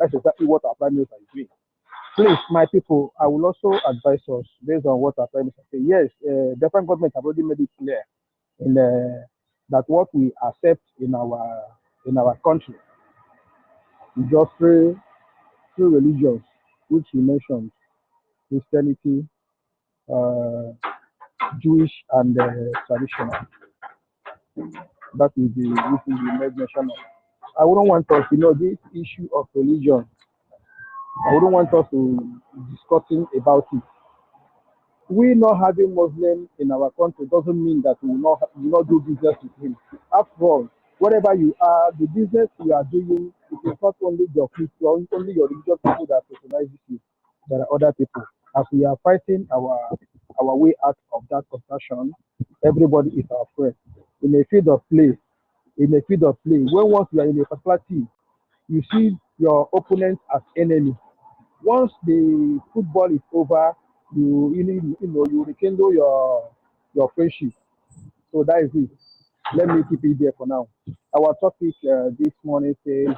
That's exactly what our prime minister is doing. Please, my people, I will also advise us based on what our prime minister said. Yes, different governments have already made it clear in that what we accept in our country is just three religions, which he mentioned: Christianity, uh, Jewish, and traditional. That is the which is the main mention of. I wouldn't want us, this issue of religion. I wouldn't want us to discussing about it. We not having Muslim in our country doesn't mean that we will not do business with him. After all, whatever you are, the business you are doing, it is not only your Christian, only your religious people that recognize you. There are other people. As we are fighting our way out of that confusion, everybody is our friend. In a field of play, when once you are in a particular team, you see your opponent as enemy. Once the football is over, you rekindle your friendship. So that is it. Let me keep it there for now. Our topic this morning says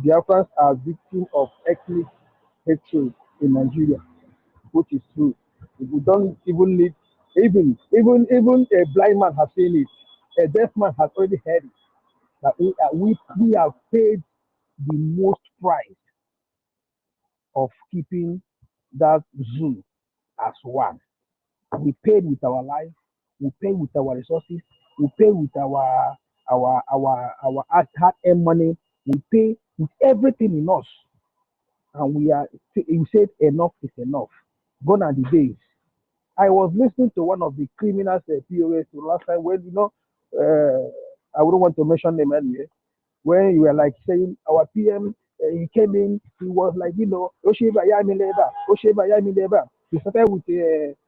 Biafrans are victims of ethnic hatred in Nigeria, which is true. If we don't even need, even a blind man has seen it. A deaf man has already heard it. That we have paid the most price of keeping that zoo as one. We paid with our life, we paid with our resources, we pay with our hard-earned money, we pay with everything in us, and you said enough is enough. Gone are the days. I was listening to one of the criminals POS last time when I wouldn't want to mention them anyway. When you were like saying our PM, he came in, he was like, Osheba Yami Leba, Osheba Yami Leba. He started with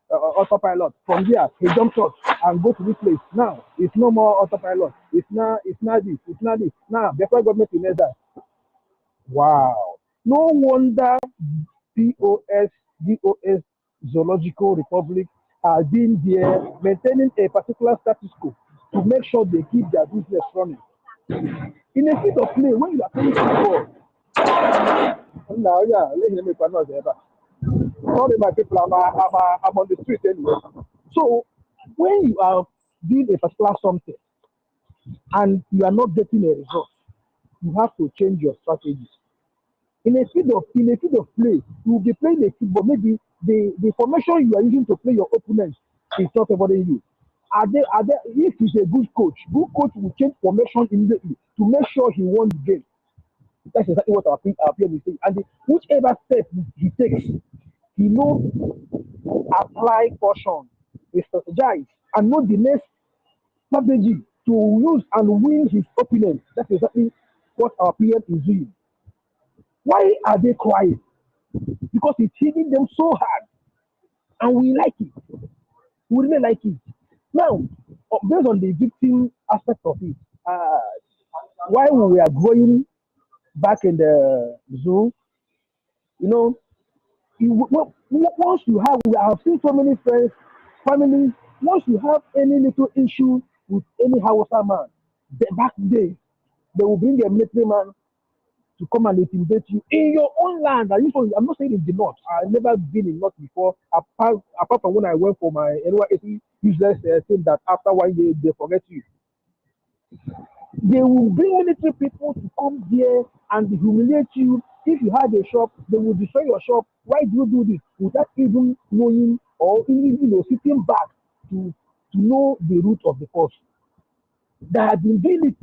autopilot. From there, he jumped up and go to this place. Now, it's no more autopilot. It's not this. Now, before government in that. Wow. No wonder BCOS Zoological Republic are being there, maintaining a particular status quo to make sure they keep their business running. In a field of play, when you are playing football, now, let me pronounce it. Sorry, my people, I'm on the street anyway. So, when you are doing a particular something and you are not getting a result, you have to change your strategy. In a field of play, you will be playing a football. Maybe the formation you are using to play your opponent is not favoring you. If he's a good coach will change formation immediately to make sure he won the game. That's exactly what our PM is saying. And whichever step he takes, he knows apply caution, he strategize, and know the next strategy to use and win his opponent. That's exactly what our PM is doing. Why are they crying? Because it's hitting them so hard. And we like it. We really like it. Now, based on the victim aspect of it, while we are growing back in the zoo, once you have, we have seen so many friends, families, once you have any little issue with any Hausa man, back days, they will bring a military man to come and intimidate you in your own land. I'm not saying in the north. I've never been in north before, apart from when I went for my NYSC useless thing that after 1 year they forget you. They will bring military people to come there and humiliate you. If you have a shop, they will destroy your shop. Why do you do this? Without even knowing or even sitting back to know the root of the cause. They have been doing it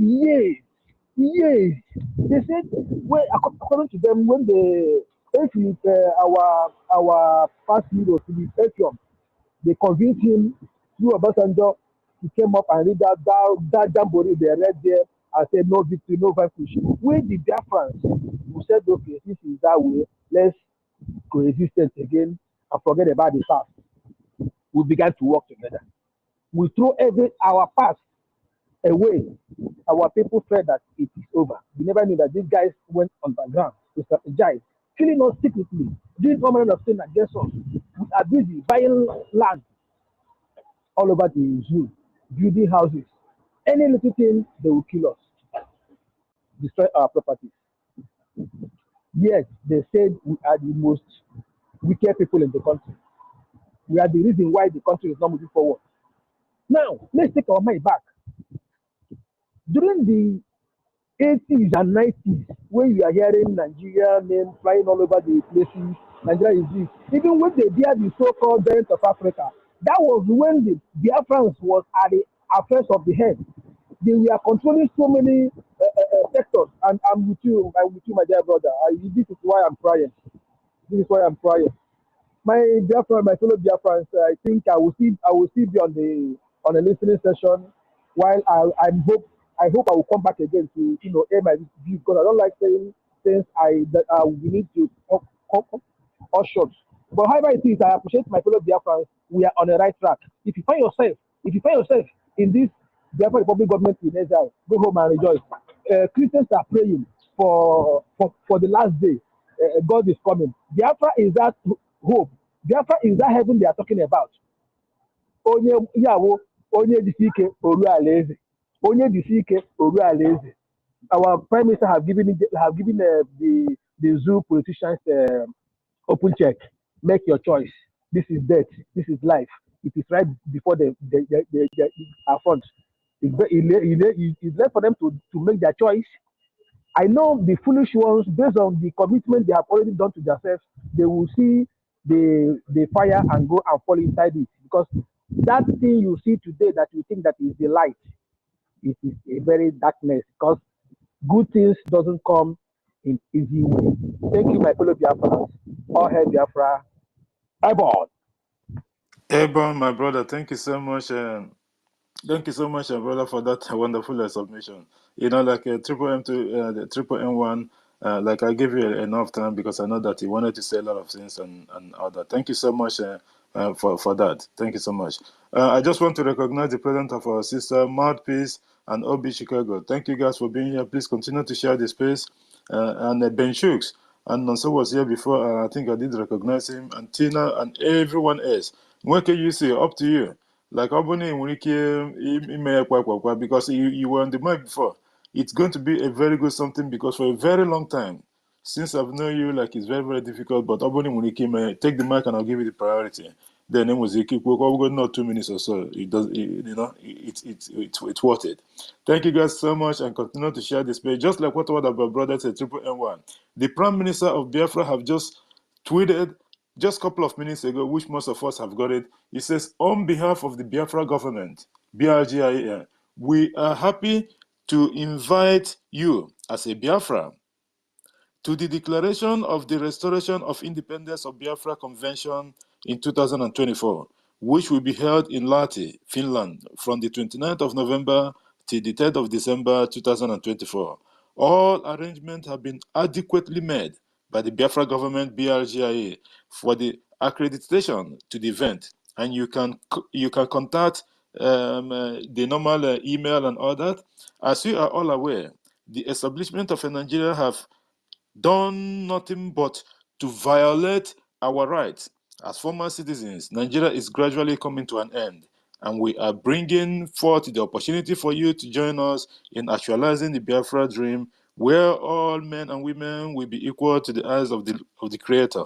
years. They said, well, according to them, when our past hero to be Efion, they convinced him through Obasanjo. He came up and read that jamboree they read there and said no victory, no vanquish. When the Biafrans who said, okay, this is that way, let's coexist again and forget about the past. We began to work together. We throw our past away. Our people said that it is over. We never knew that these guys went underground to strategize, killing us secretly, doing all manner of things against us. We are busy buying land all over the zoo, building houses. Any little thing, they will kill us, destroy our properties. Yet they said we are the most wicked people in the country. We are the reason why the country is not moving forward. Now, let's take our mind back. During the 80s and 90s, when you are hearing Nigeria name flying all over the places, Nigeria is this. Even when they did the so-called giant of Africa, that was when the Biafrans was at the affairs of the head. They were controlling so many sectors. And I'm with you, my dear brother. This is why I'm crying. This is why I'm crying. My Biafra, my fellow Biafrans, I think I will still be on a listening session while I hope I will come back again to air my views, because I don't like saying things that we need to or short. But however it is, I appreciate my fellow Biafrans. We are on the right track. If you find yourself in this Biafra Republic government in exile, go home and rejoice. Christians are praying for the last day. God is coming. Biafra is that hope. Biafra is that heaven they are talking about. Onye yawo, onye disike oru alaeze. Onye disike oru alaeze. Our prime minister have given the zoo politicians open check. Make your choice. This is death. This is life. It is right before the our front. It's left for them to make their choice. I know the foolish ones, based on the commitment they have already done to themselves, they will see the fire and go and fall inside it. Because that thing you see today that you think that is the light, it is a very darkness. Because good things doesn't come in easy way. Thank you, my fellow Biafrans. All hail Biafra. Eyeball. Ebon, my brother, thank you so much. Thank you so much, brother, for that wonderful submission. You know, like Triple M to the Triple M1, like I gave you enough time because I know that you wanted to say a lot of things and all that. Thank you so much for that. Thank you so much. I just want to recognize the presence of our sister Mouthpiece and Obi Chicago. Thank you guys for being here. Please continue to share the space. And Ben Shooks and Nonso was here before. I think I did recognize him, and Tina and everyone else. What can you say? Up to you. Like Obuni because you were on the mic before. It's going to be a very good something because for a very long time, since I've known you, like it's very, very difficult. But Obuni Muniki, take the mic and I'll give you the priority. Then it was not 2 minutes or so. It does, it's worth it. Thank you guys so much and continue to share this page. Just like what our brother said, Triple M1. The Prime Minister of Biafra have just tweeted just a couple of minutes ago, which most of us have got it. It says, on behalf of the Biafra government, BRGIA, we are happy to invite you as a Biafra to the declaration of the Restoration of Independence of Biafra Convention in 2024, which will be held in Lahti, Finland, from the 29th of November till the 3rd of December 2024. All arrangements have been adequately made by the Biafra government, BRGIA, for the accreditation to the event, and you can contact the normal email and all that. As you are all aware, the establishment of Nigeria have done nothing but to violate our rights. As former citizens, Nigeria is gradually coming to an end, and we are bringing forth the opportunity for you to join us in actualizing the Biafra dream, where all men and women will be equal to the eyes of the Creator.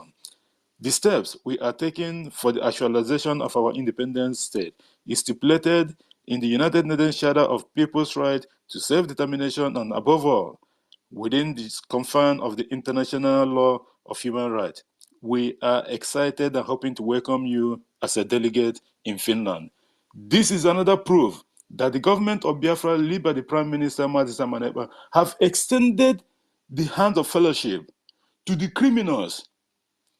The steps we are taking for the actualization of our independent state is stipulated in the United Nations Charter of People's Right to Self-Determination and, above all, within the confines of the international law of human rights. We are excited and hoping to welcome you as a delegate in Finland. This is another proof that the government of Biafra, led by the Prime Minister Madisa Manepa, have extended the hand of fellowship to the criminals.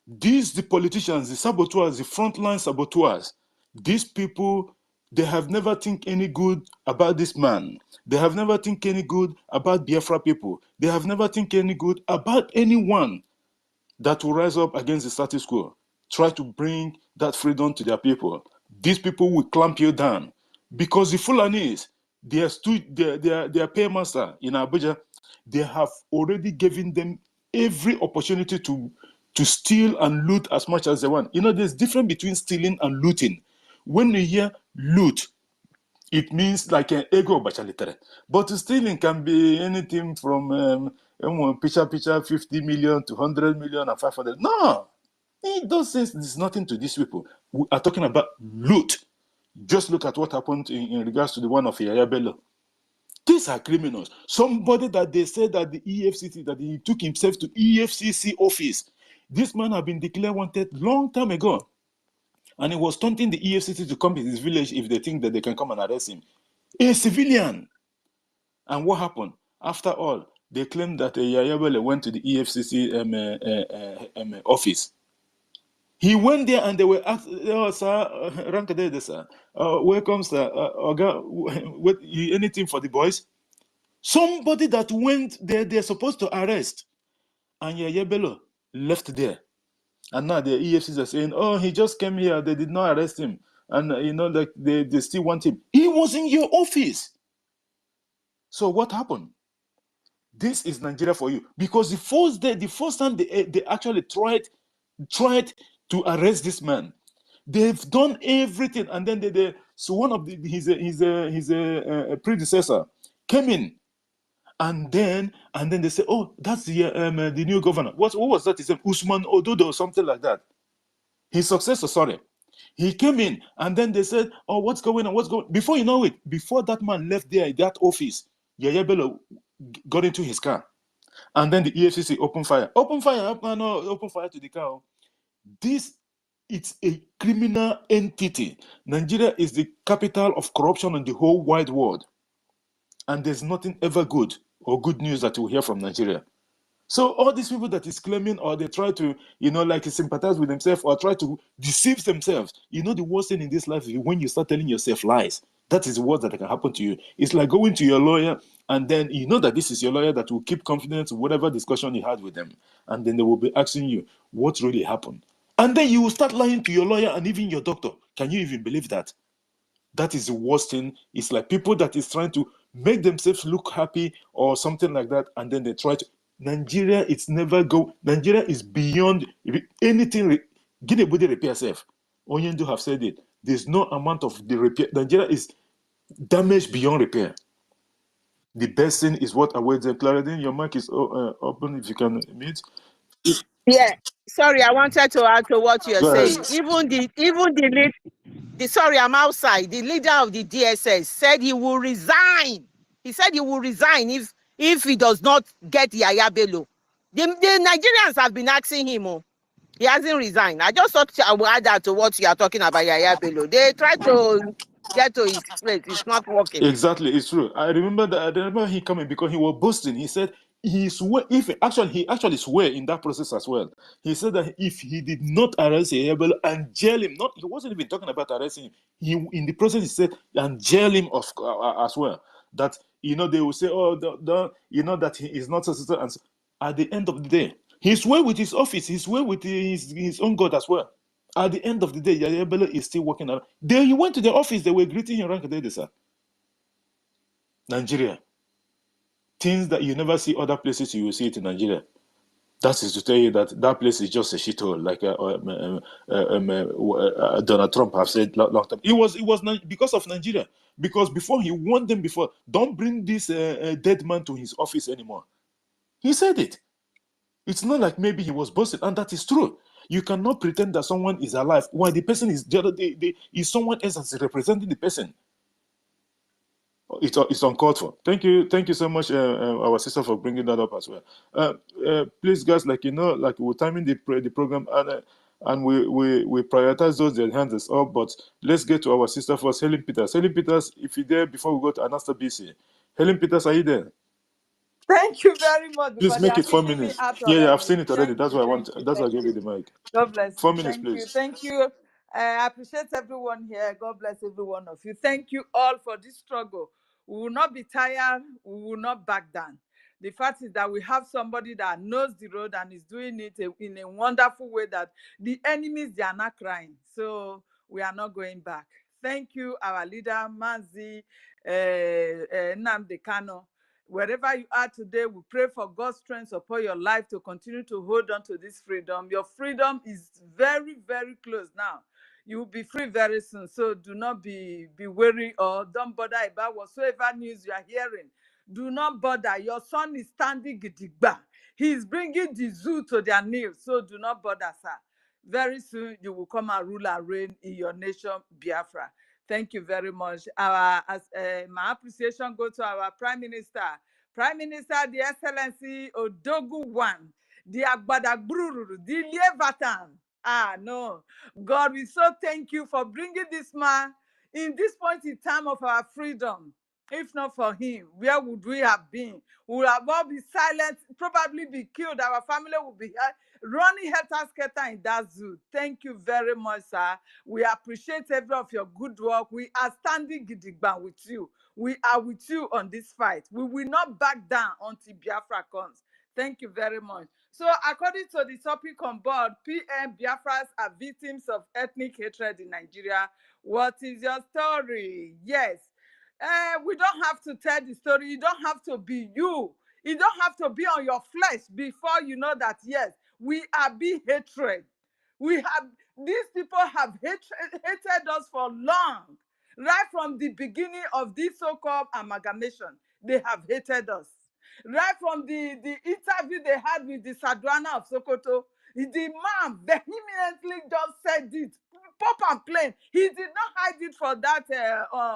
These, the politicians, the saboteurs, the frontline saboteurs, these people, they have never think any good about this man. They have never think any good about Biafra people. They have never think any good about anyone that will rise up against the status quo, try to bring that freedom to their people. These people will clamp you down because the Fulanis, their paymaster in Abuja, they have already given them every opportunity to steal and loot as much as they want. You know, there's difference between stealing and looting. When you hear loot, it means like an ego bachalitere. But stealing can be anything from picture 50 million to 100 million and 500. No, those things, there's nothing to these people. We are talking about loot. Just look at what happened in regards to the one of Yaya Bello. These are criminals. Somebody that they said that the EFCC, that he took himself to EFCC office. This man had been declared wanted long time ago. And he was taunting the EFCC to come to his village if they think that they can come and arrest him. A civilian. And what happened? After all, they claimed that Yaya Bello went to the EFCC office. He went there and they were asked, oh, sir, sir. Welcome, sir. Anything for the boys? Somebody that went there, they're supposed to arrest. And Yaya Bello left there. And now the EFCs are saying, oh, he just came here. They did not arrest him. And, like they still want him. He was in your office. So what happened? This is Nigeria for you. Because the first time they actually tried to arrest this man, they've done everything. And then so one of his predecessor came in. And then they say, oh, that's the new governor. What was that? He said Usman Ododo or something like that. His successor, sorry. He came in and then they said, oh, what's going on? Before you know it, before that man left there, that office, Yaya Bello got into his car. And then the EFCC opened fire. Open fire to the car. It's a criminal entity. Nigeria is the capital of corruption in the whole wide world. And there's nothing ever good or good news that you hear from Nigeria. So all these people that is claiming, or they try to, like sympathize with themselves or try to deceive themselves. The worst thing in this life is when you start telling yourself lies. That is the worst that can happen to you. It's like going to your lawyer and then you know that this is your lawyer that will keep confidence in whatever discussion you had with them. And then they will be asking you what really happened. And then you will start lying to your lawyer and even your doctor. Can you even believe that? That is the worst thing. It's like people that is trying to make themselves look happy or something like that, and then they try to. Nigeria, Nigeria is beyond anything. Get a body repair self. Onyendu have said it. There's no amount of the repair. Nigeria is damaged beyond repair. The best thing is what awaits them. Claridine, your mic is open if you can mute. Yeah, sorry, I wanted to add to what you're saying. Sorry, I'm outside. The leader of the DSS said he will resign. He said he will resign if he does not get Yaya Bello. The Nigerians have been asking him. He hasn't resigned. I just thought I would add that to what you are talking about, Yaya Bello. They tried to get to his place. It's not working. Exactly, it's true. I remember he coming because he was boasting. He said he actually swore in that process as well. He said that if he did not arrest Yaya Bello and jail him, he wasn't even talking about arresting him. In the process, he said and jail him as well. That they will say, oh, that he is not so. And so, at the end of the day, he swore with his office. He swore with his own God as well. At the end of the day, Yaya Bello is still working around. He went to the office. They were greeting him, sir. Nigeria. Things that you never see other places, you will see it in Nigeria. That is to tell you that place is just a shithole, like Donald Trump have said long time. It was because of Nigeria. Because before he warned them don't bring this dead man to his office anymore. He said it. It's not like maybe he was boasting, and that is true. You cannot pretend that someone is alive while the person is is someone else that's representing the person. It's uncalled for. Thank you so much, our sister, for bringing that up as well. Please, guys, we're timing the program and we prioritize those their hands is up. But let's get to our sister first, Helen Peters. Helen Peters, if you're there before we go to Anasta BC. Helen Peters, are you there? Thank you very much. Please make it 4 minutes. Yeah, I've seen it already. That's why I gave you the mic. God bless you. 4 minutes, please. Thank you. I appreciate everyone here. God bless every one of you. Thank you all for this struggle. We will not be tired. We will not back down. The fact is that we have somebody that knows the road and is doing it in a wonderful way that the enemies, they are not crying. So we are not going back. Thank you, our leader, Mazi Nnamdi Kanu. Wherever you are today, we pray for God's strength upon your life to continue to hold on to this freedom. Your freedom is very, very close now. You will be free very soon. So do not be worried or don't bother about whatsoever news you are hearing. Do not bother. Your son is standing gidigba. He's bringing the zoo to their knees. So do not bother, sir. Very soon you will come and rule and reign in your nation, Biafra. Thank you very much. My appreciation goes to our Prime Minister. Prime Minister, the Excellency Odogu One, the Agbadagburu, the Lievatan. No. God, we so thank you for bringing this man in this point in time of our freedom. If not for him, where would we have been? We would have all been silent, probably be killed. Our family would be running helter-skelter in that zoo. Thank you very much, sir. We appreciate every of your good work. We are standing gidigba with you. We are with you on this fight. We will not back down until Biafra comes. Thank you very much. So according to the topic on board, PM Biafras are victims of ethnic hatred in Nigeria. What is your story? Yes. We don't have to tell the story. You don't have to be you. You don't have to be on your flesh before you know that, yes, we are being hatred. These people have hated us for long. Right from the beginning of this so-called amalgamation, they have hated us. Right from the interview they had with the Sadwana of Sokoto, the man vehemently just said it, pop and plain. He did not hide it for that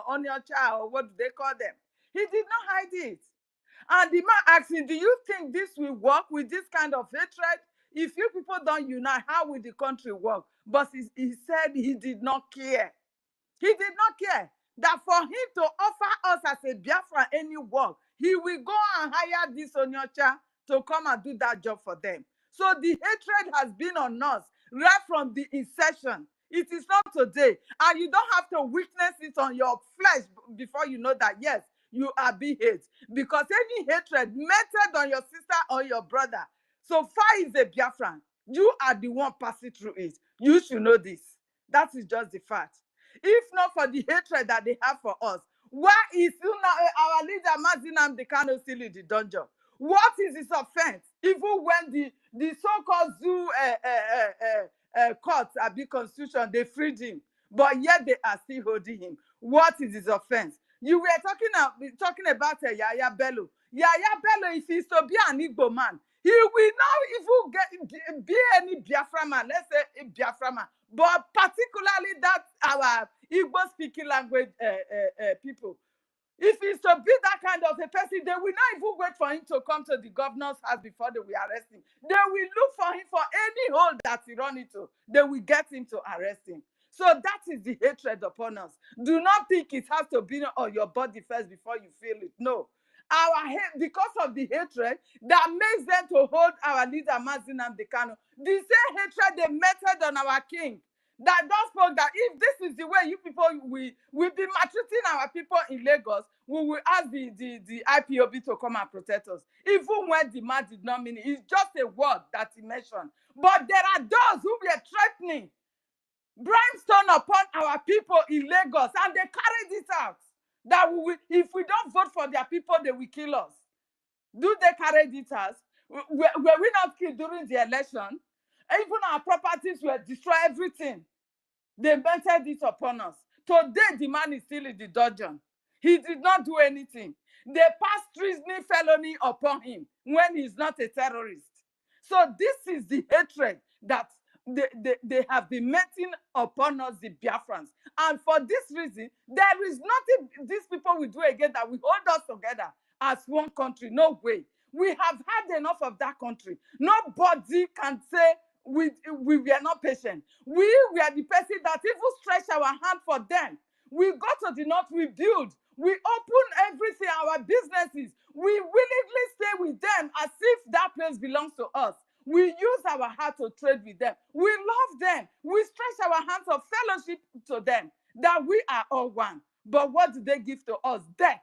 onion child, or what do they call them? He did not hide it. And the man asking, do you think this will work with this kind of hatred? If you people don't unite, how will the country work? But he said he did not care. He did not care that for him to offer us as a Biafra any work, he will go and hire this Onyocha to come and do that job for them. So the hatred has been on us right from the inception. It is not today. And you don't have to witness it on your flesh before you know that, yes, you are being hated. Because any hatred meted on your sister or your brother, so far is a Biafran, you are the one passing through it. You should know this. That is just the fact. If not for the hatred that they have for us, why is our leader Mazinam Dekano still in the dungeon? What is his offense? Even when the so-called zoo courts are the constitution, they freed him, but yet they are still holding him. What is his offense? You were talking about Yaya Bello. Yaya Bello, if he's to be an Igbo man, he will not even be any Biafra man, let's say a Biafra man, but particularly that our Igbo-speaking language people. If he's to be that kind of a person, they will not even wait for him to come to the governor's house before they will arrest him. They will look for him for any hole that he run into. They will get him to arrest him. So that is the hatred upon us. Do not think it has to be on your body first before you feel it. No. Our hate, because of the hatred that makes them to hold our leader Mazinam Dekano, the same hatred they meted on our king, that does spoke that if this is the way you people will be maltreating our people in Lagos, we will ask the IPOB to come and protect us. Even when the man did not mean it, it's just a word that he mentioned. But there are those who were threatening brimstone upon our people in Lagos, and they carried it out. That if we don't vote for their people, they will kill us. Do they carry it out? Were we not killed during the election? Even our properties were destroyed, everything. They vented it upon us. Today, the man is still in the dungeon. He did not do anything. They passed treason felony upon him when he's not a terrorist. So this is the hatred that they have been meting upon us, the Biafrans. And for this reason, there is nothing these people will do again that will hold us together as one country. No way. We have had enough of that country. Nobody can say we were not patient. We were the person that even stretched our hand for them. We go to the north, we build, we open everything, our businesses. We willingly stay with them as if that place belongs to us. We use our heart to trade with them. We love them. We stretch our hands of fellowship to them, that we are all one. But what do they give to us? Death,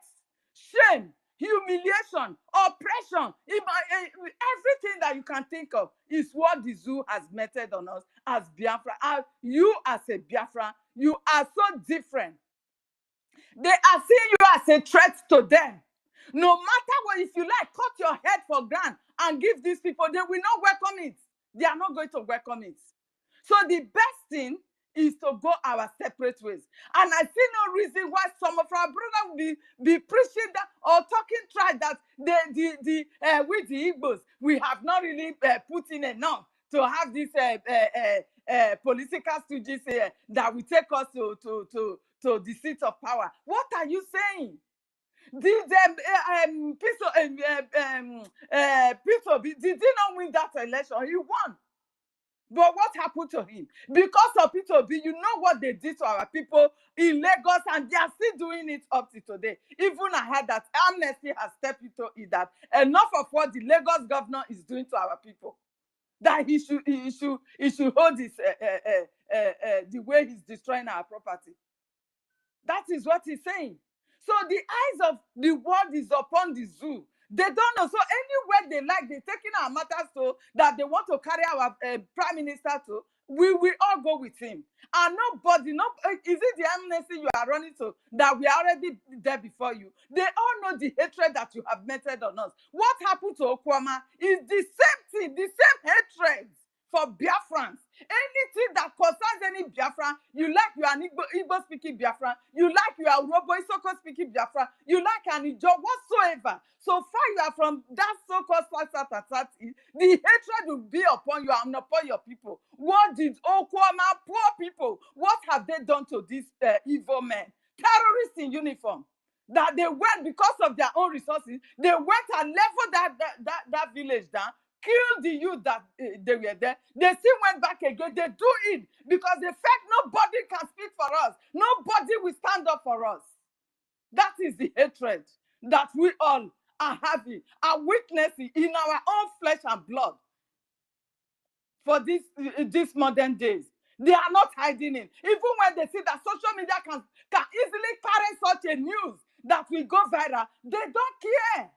shame, humiliation, oppression, everything that you can think of is what the zoo has meted on us as Biafra. You as a Biafra, you are so different. They are seeing you as a threat to them. No matter what, if you like, cut your head for ground and give these people, they will not welcome it. They are not going to welcome it. So the best thing is to go our separate ways. And I see no reason why some of our brothers will be preaching that or talking trash that with the Igbos, we have not really put in enough to have this political stooges that will take us to the seat of power. What are you saying? Did Peter Obi, did he not win that election? He won. But what happened to him? Because of Peter Obi, you know what they did to our people in Lagos, and they are still doing it up to today. Even I heard that Amnesty has stepped into it, that enough of what the Lagos governor is doing to our people, that he should hold his the way he's destroying our property. That is what he's saying. So the eyes of the world is upon the zoo. They don't know. So anywhere they like, they're taking our matters to that they want to carry our prime minister to. We will all go with him. And nobody, is it the amnesty you are running to that we are already there before you? They all know the hatred that you have meted on us. What happened to Okwama is the same thing, the same hatred for Biafrans. Anything that concerns any Biafran, you like you are an Igbo speaking Biafran, you like you are Robo Isoko speaking Biafran, you like an Ijo whatsoever. So far you are from that so-called the hatred will be upon you and upon your people. What did Okwama poor people, what have they done to these evil men? Terrorists in uniform. That they went because of their own resources, they went and leveled that village down, killed the youth that they were there. They still went back again. They do it because they felt nobody can speak for us. Nobody will stand up for us. That is the hatred that we all are having, are witnessing in our own flesh and blood for these modern days. They are not hiding it. Even when they see that social media can easily carry such a news that will go viral, they don't care.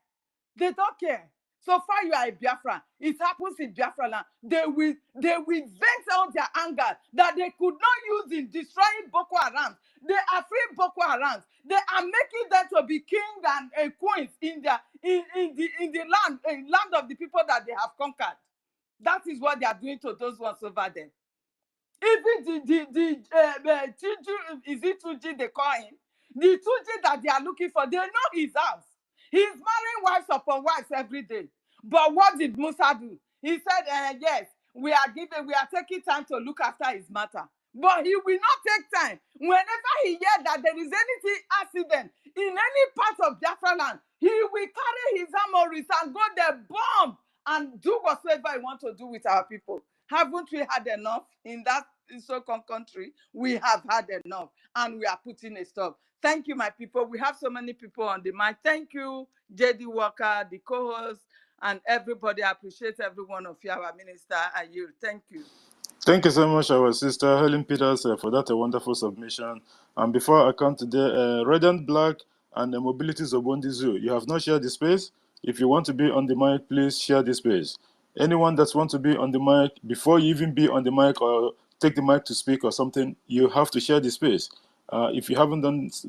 They don't care. So far you are a Biafra. It happens in Biafra land. They will vent out their anger that they could not use in destroying Boko Haram. They are freeing Boko Haram. They are making them to be king and queens in the land of the people that they have conquered. That is what they are doing to those ones over there. Even Tuju, is it Tuji they call him? The Tuji that they are looking for, they know his house. He's marrying wives upon wives every day. But what did Musa do? He said, yes, we are taking time to look after his matter. But he will not take time. Whenever he hears that there is anything accident in any part of Biafra land, he will carry his armories and go there, bomb, and do whatsoever he wants to do with our people. Haven't we had enough in that so-called country? We have had enough, and we are putting a stop. Thank you, my people. We have so many people on the mic. Thank you, JD Walker, the co-host, and everybody. I appreciate every one of you, our minister, and you. Thank you. Thank you so much, our sister Helen Peters, for that wonderful submission. And before I come today, Radiant Black and the Mobility Zobondi Zoo, you have not shared the space. If you want to be on the mic, please share the space. Anyone that wants to be on the mic, before you even be on the mic or take the mic to speak or something, you have to share the space. If you haven't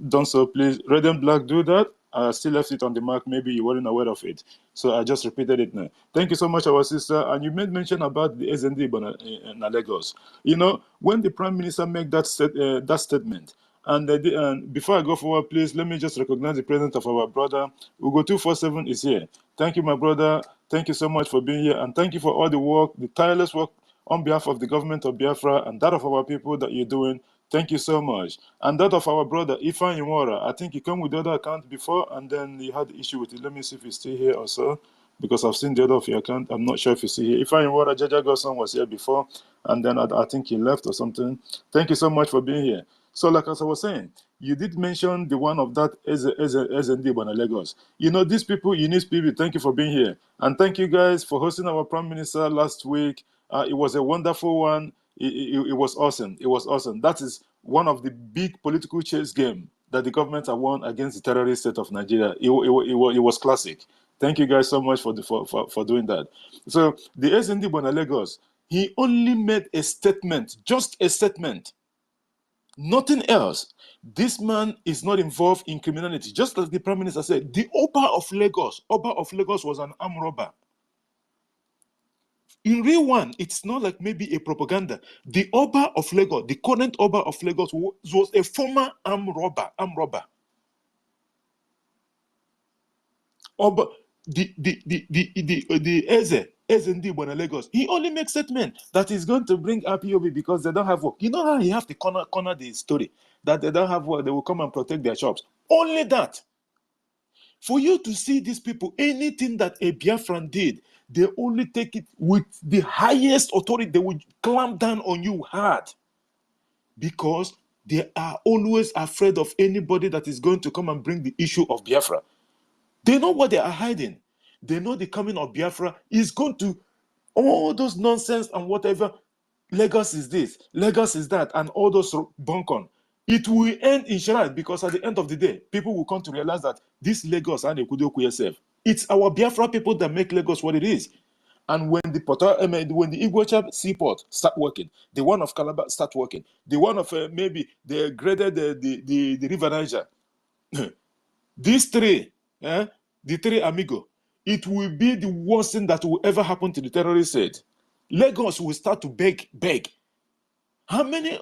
done so, please, Radiant Black, do that. I still left it on the mark. Maybe you weren't aware of it. So I just repeated it now. Thank you so much, our sister. And you made mention about the SND in Lagos. You know, when the Prime Minister made that statement, and before I go forward, please, let me just recognize the presence of our brother. Ugo247 is here. Thank you, my brother. Thank you so much for being here. And thank you for all the work, the tireless work on behalf of the government of Biafra and that of our people that you're doing. Thank you so much. And that of our brother, EFIK-IBIBIO. I think he came with the other account before, and then he had the issue with it. Let me see if he's still here also, because I've seen the other of your account. I'm not sure if he's still here. EFIK-IBIBIO, Jaja Gosson was here before, and then I think he left or something. Thank you so much for being here. So like as I was saying, you did mention the one of that SND Bana Lagos. You know, these people, you need people, thank you for being here. And thank you guys for hosting our Prime Minister last week. It was a wonderful one. It was awesome. It was awesome. That is one of the big political chess game that the government have won against the terrorist state of Nigeria. It was classic. Thank you guys so much for doing that. So the SND Bana Lagos, he only made a statement, just a statement. Nothing else. This man is not involved in criminality. Just like the Prime Minister said, the Oba of Lagos was an armed robber. In real one, it's not like maybe a propaganda. The Oba of Lagos, the current Oba of Lagos, was a former armed robber. Oba, the Eze Ndibo in Lagos, he only makes statement that he's going to bring IPOB because they don't have work. You know how he have to corner the story that they don't have work, they will come and protect their shops. Only that. For you to see these people, anything that a Biafran did, they only take it with the highest authority. They will clamp down on you hard because they are always afraid of anybody that is going to come and bring the issue of Biafra. They know what they are hiding. They know the coming of Biafra is going to, all those nonsense and whatever, Lagos is this, Lagos is that, and all those bunkon. It will end in charade because at the end of the day, people will come to realize that this Lagos and Ekudoku yourself, it's our Biafra people that make Lagos what it is. And when the IKOM seaport start working, the one of Calabar start working, the one of maybe they graded the River Niger, these three, the three amigo, it will be the worst thing that will ever happen to the terrorist state. Lagos will start to beg. How many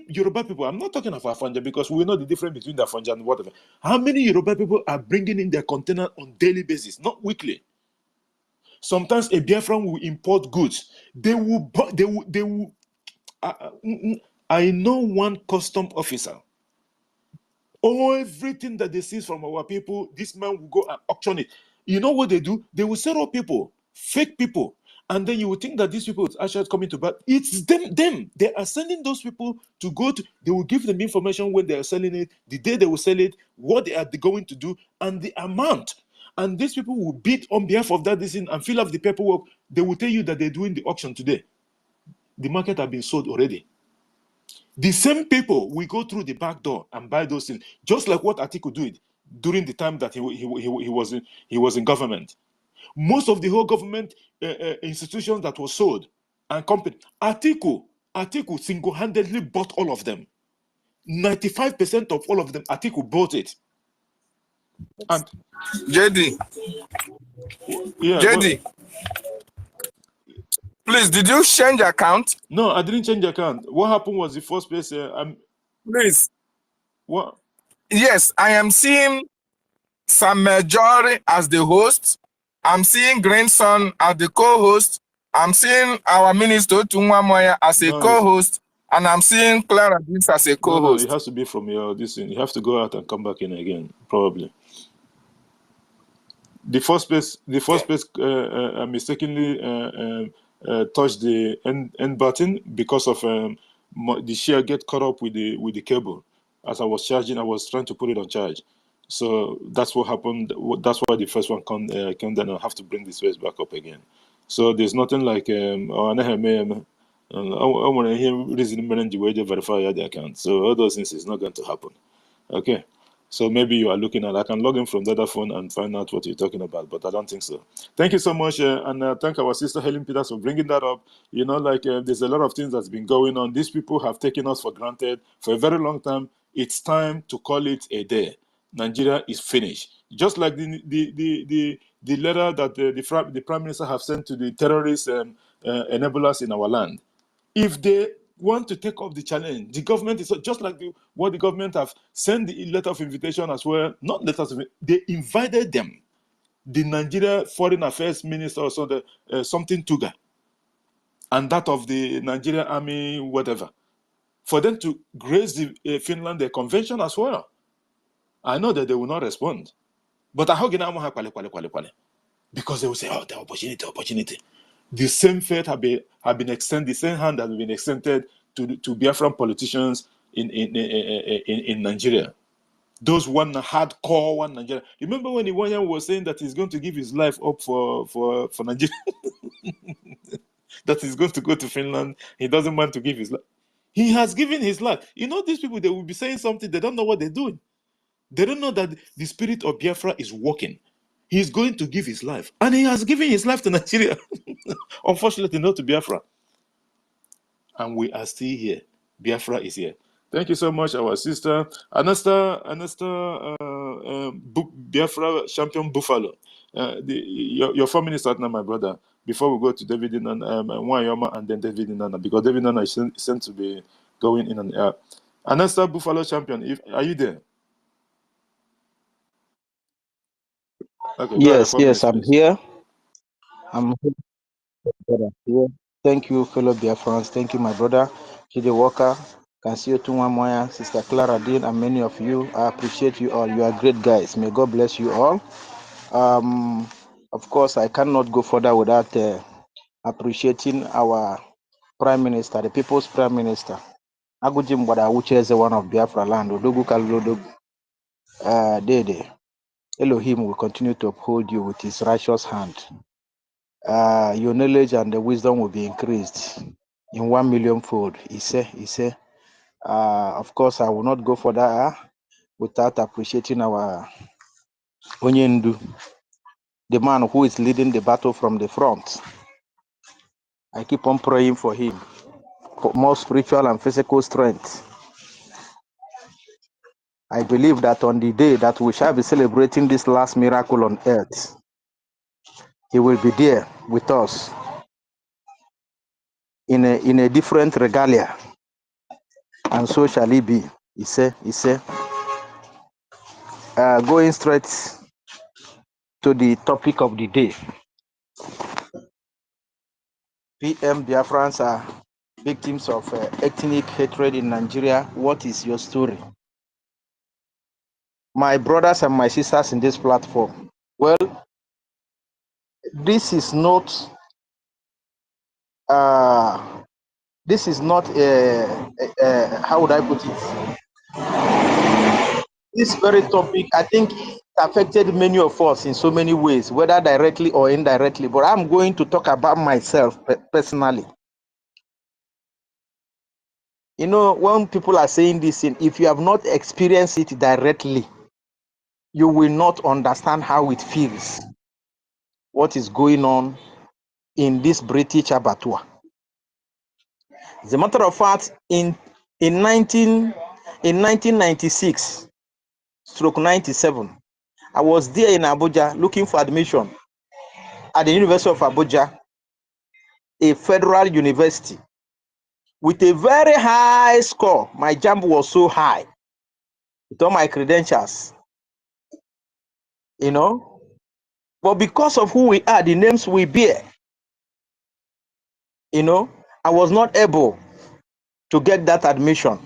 Yoruba people, I'm not talking of Afanja because we know the difference between the Afanja and whatever. How many Yoruba people are bringing in their container on daily basis, not weekly? Sometimes a Biafran will import goods. They will. I know one custom officer. Everything that they seize from our people, this man will go and auction it. You know what they do? They will set up people, fake people. And then you would think that these people are actually coming to buy. It's them. They are sending those people to go to, they will give them information when they are selling it, the day they will sell it, what they are going to do, and the amount. And these people will bid on behalf of that decision and fill up the paperwork. They will tell you that they're doing the auction today. The market has been sold already. The same people will go through the back door and buy those things, just like what Atiku did during the time that he was in government. Most of the whole government institutions that were sold and company, Atiku single-handedly bought all of them. 95% of all of them, Atiku bought it. And JD, yeah, JD, please, did you change account? No, I didn't change account. What happened was the first place. Please. What? Yes, I am seeing Sam Majori as the host. I'm seeing Grandson as the co-host. I'm seeing our minister Tungwamoya as a co-host, and I'm seeing Clara Dix as a co-host. No, it has to be from your this thing. You have to go out and come back in again, probably. The first place I mistakenly touched the end button because of the share get caught up with the cable. As I was charging, I was trying to put it on charge. So that's what happened. That's why the first one came down. I have to bring this face back up again. So there's nothing like I want to hear reason to verify the account. So all those things is not going to happen. Okay. So maybe you are looking at, I can log in from the other phone and find out what you're talking about, but I don't think so. Thank you so much. And thank our sister Helen Peters for bringing that up. You know, like there's a lot of things that's been going on. These people have taken us for granted for a very long time. It's time to call it a day. Nigeria is finished. Just like the letter that the Prime Minister have sent to the terrorist enablers in our land. If they want to take up the challenge, the government is just like what the government have sent the letter of invitation as well. Not letters of they invited them. The Nigeria Foreign Affairs Minister, also the something Tuga, and that of the Nigeria Army, whatever, for them to grace the Finland the convention as well. I know that they will not respond, but I hope because they will say, "Oh, the opportunity." The same fate have been extended. The same hand has been extended to Biafran politicians in Nigeria. Those hardcore one Nigeria. Remember when Iwanya was saying that he's going to give his life up for Nigeria, that he's going to go to Finland. He doesn't want to give his life. He has given his life. You know, these people, they will be saying something. They don't know what they're doing. They don't know that the spirit of Biafra is working. He's going to give his life. And he has given his life to Nigeria. Unfortunately, not to Biafra. And we are still here. Biafra is here. Thank you so much, our sister. Anasta Biafra champion Buffalo. Your 4 minutes out now, my brother. before we go to David Nwanyoma and then David Nana, because David Nana is sent to be going in and out. Anesta Buffalo champion, are you there? Okay, Yes, go ahead, 4 minutes, I'm please. here. I'm here, brother. Yeah. Thank you, fellow Biafrans. Thank you, my brother. Chidi Walker, Kansio Tunwamoya, Sister Clara Dean, and many of you. I appreciate you all. You are great guys. May God bless you all. Of course, I cannot go further without appreciating our Prime Minister, the People's Prime Minister. Agujim Wada, which is one of Biafra land, Odogu Kalodog Dede. Elohim will continue to uphold you with his righteous hand. Your knowledge and the wisdom will be increased in 1 million fold. He said, of course, I will not go further without appreciating our Onyendu, the man who is leading the battle from the front. I keep on praying for him, for more spiritual and physical strength. I believe that on the day that we shall be celebrating this last miracle on earth, he will be there with us in a different regalia, and so shall he be. He said, going straight to the topic of the day. PM Biafrans are victims of ethnic hatred in Nigeria. What is your story? My brothers and my sisters in this platform, well, this is not how would I put it? This very topic, I think, affected many of us in so many ways, whether directly or indirectly. But I'm going to talk about myself personally. You know, when people are saying this thing, if you have not experienced it directly, you will not understand how it feels, what is going on in this British abattoir. As a matter of fact, in 1996, stroke 97, I was there in Abuja looking for admission at the University of Abuja, a federal university, with a very high score. My JAMB was so high with all my credentials, you know. But because of who we are, the names we bear, you know, I was not able to get that admission.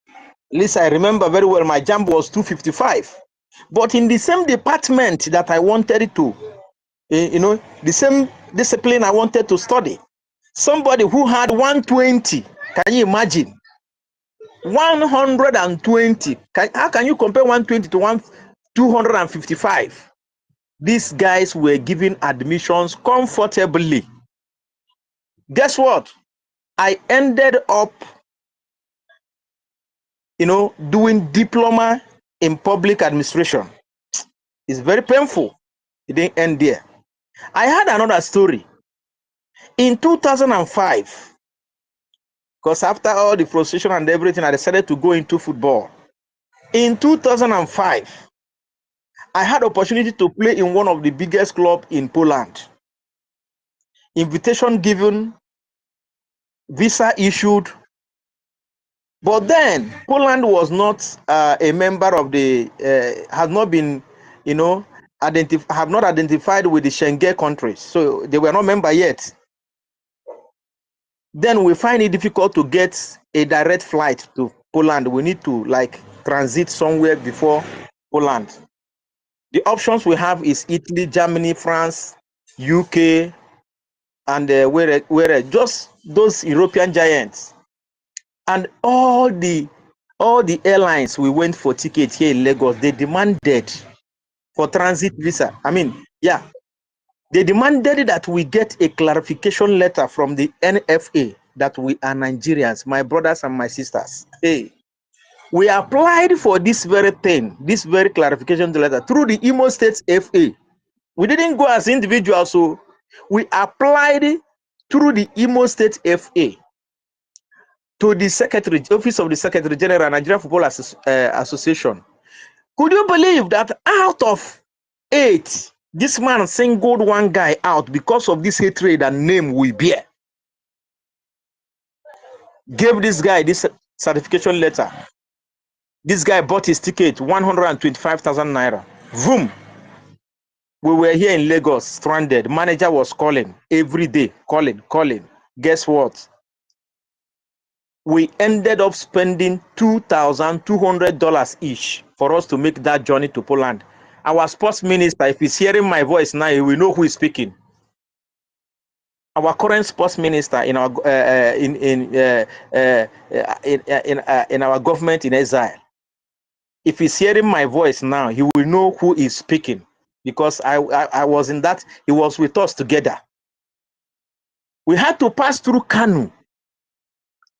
At least I remember very well, my JAMB was 255. But in the same department that I wanted to, you know, the same discipline I wanted to study, somebody who had 120, can you imagine? 120. How can you compare 120 to 255? These guys were given admissions comfortably. Guess what? I ended up, you know, doing diploma in public administration. It's very painful. It didn't end there. I had another story. In 2005, because after all the frustration and everything, I decided to go into football. In 2005, I had opportunity to play in one of the biggest clubs in Poland. Invitation given, visa issued, but then Poland was not a member of the, has not been, you know, have not identified with the Schengen countries, so they were not member yet. Then we find it difficult to get a direct flight to Poland. We need to like transit somewhere before Poland. The options we have is Italy, Germany, France, UK, and where just those European giants. And all the airlines we went for tickets here in Lagos, they demanded for transit visa. I mean, yeah, they demanded that we get a clarification letter from the NFA that we are Nigerians, my brothers and my sisters. Hey, we applied for this very thing, this very clarification letter through the Imo State FA. We didn't go as individuals, so we applied through the Imo State FA to the Secretary, Office of the Secretary General, Nigeria Football Association. Could you believe that out of 8 This man singled one guy out because of this hatred and name we bear. Gave this guy this certification letter. This guy bought his ticket, 125,000 naira. Vroom. We were here in Lagos, stranded. Manager was calling every day, calling. Guess what? We ended up spending $2,200 each for us to make that journey to Poland. Our sports minister, if he's hearing my voice now, he will know who is speaking. Our current sports minister in our in our government in exile. If he's hearing my voice now, he will know who is speaking, because I was in that. He was with us together. We had to pass through Kanu,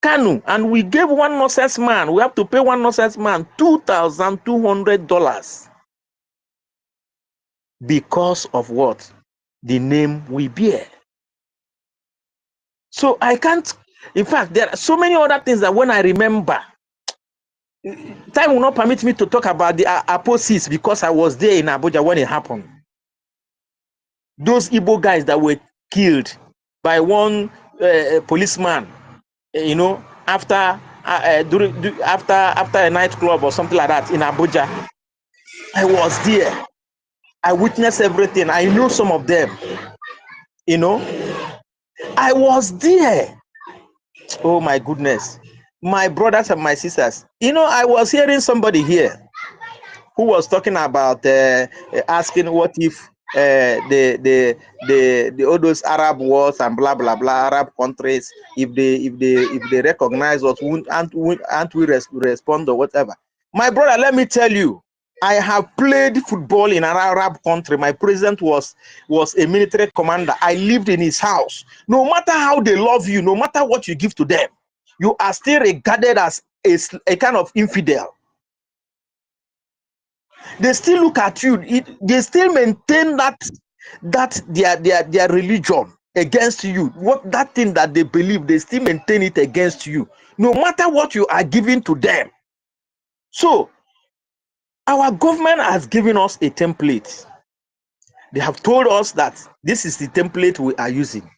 and we gave one nonsense man. We have to pay one nonsense man $2,200 because of what? The name we bear. So I can't. In fact, there are so many other things that when I remember, time will not permit me to talk about the apostates, because I was there in Abuja when it happened. Those Igbo guys that were killed by one policeman, you know, after after a nightclub or something like that in Abuja. I was there. I witnessed everything. I knew some of them. You know, I was there. Oh my goodness. My brothers and my sisters. You know, I was hearing somebody here who was talking about asking what if the all those Arab wars and blah blah blah, Arab countries, if they recognize us, aren't we respond or whatever. My brother, let me tell you, I have played football in an Arab country. My president was a military commander. I lived in his house. No matter how they love you, no matter what you give to them, you are still regarded as a kind of infidel. They still look at you. They still maintain that their religion against you. What that thing that they believe, they still maintain it against you, no matter what you are giving to them. So our government has given us a template. They have told us that this is the template we are using.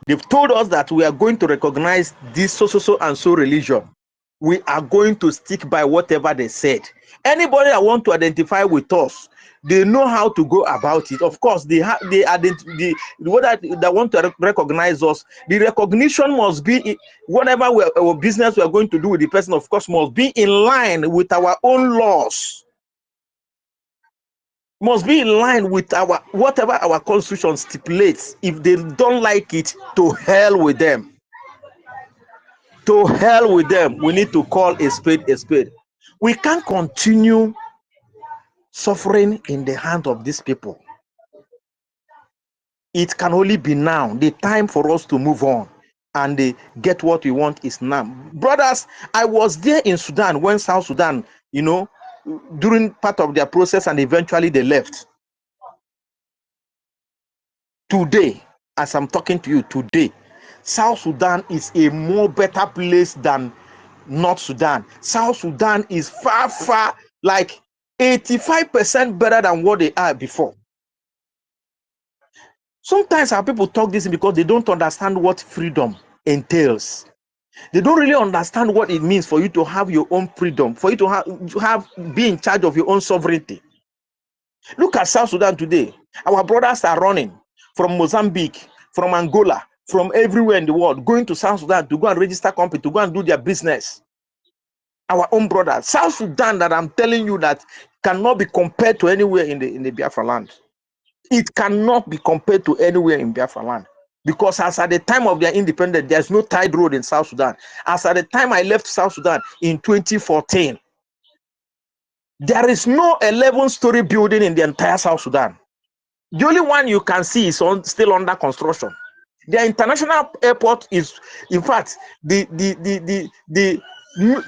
They've told us that we are going to recognize this so and so religion. We are going to stick by whatever they said. Anybody that want to identify with us, they know how to go about it. Of course, they want to recognize us. The recognition must be whatever our business we are going to do with the person, of course, must be in line with our own laws. Must be in line with our whatever our constitution stipulates. If they don't like it, to hell with them. To hell with them. We need to call a spade a spade. We can't continue suffering in the hand of these people. It can only be now. The time for us to move on and get what we want is now. Brothers, I was there in Sudan when South Sudan, you know, during part of their process, and eventually they left. Today, as I'm talking to you today, South Sudan is a more better place than North Sudan. South Sudan is far, like 85% better than what they are before. Sometimes our people talk this because they don't understand what freedom entails. They don't really understand what it means for you to have your own freedom, for you to be in charge of your own sovereignty. Look at South Sudan today. Our brothers are running from Mozambique, from Angola, from everywhere in the world, going to South Sudan to go and register company, to go and do their business. Our own brothers. South Sudan, that I'm telling you, that cannot be compared to anywhere in the Biafra land. It cannot be compared to anywhere in Biafra land. Because as at the time of their independence, there's no tide road in South Sudan. As at the time I left South Sudan in 2014, there is no 11-story building in the entire South Sudan. The only one you can see is still under construction. The international airport is, in fact,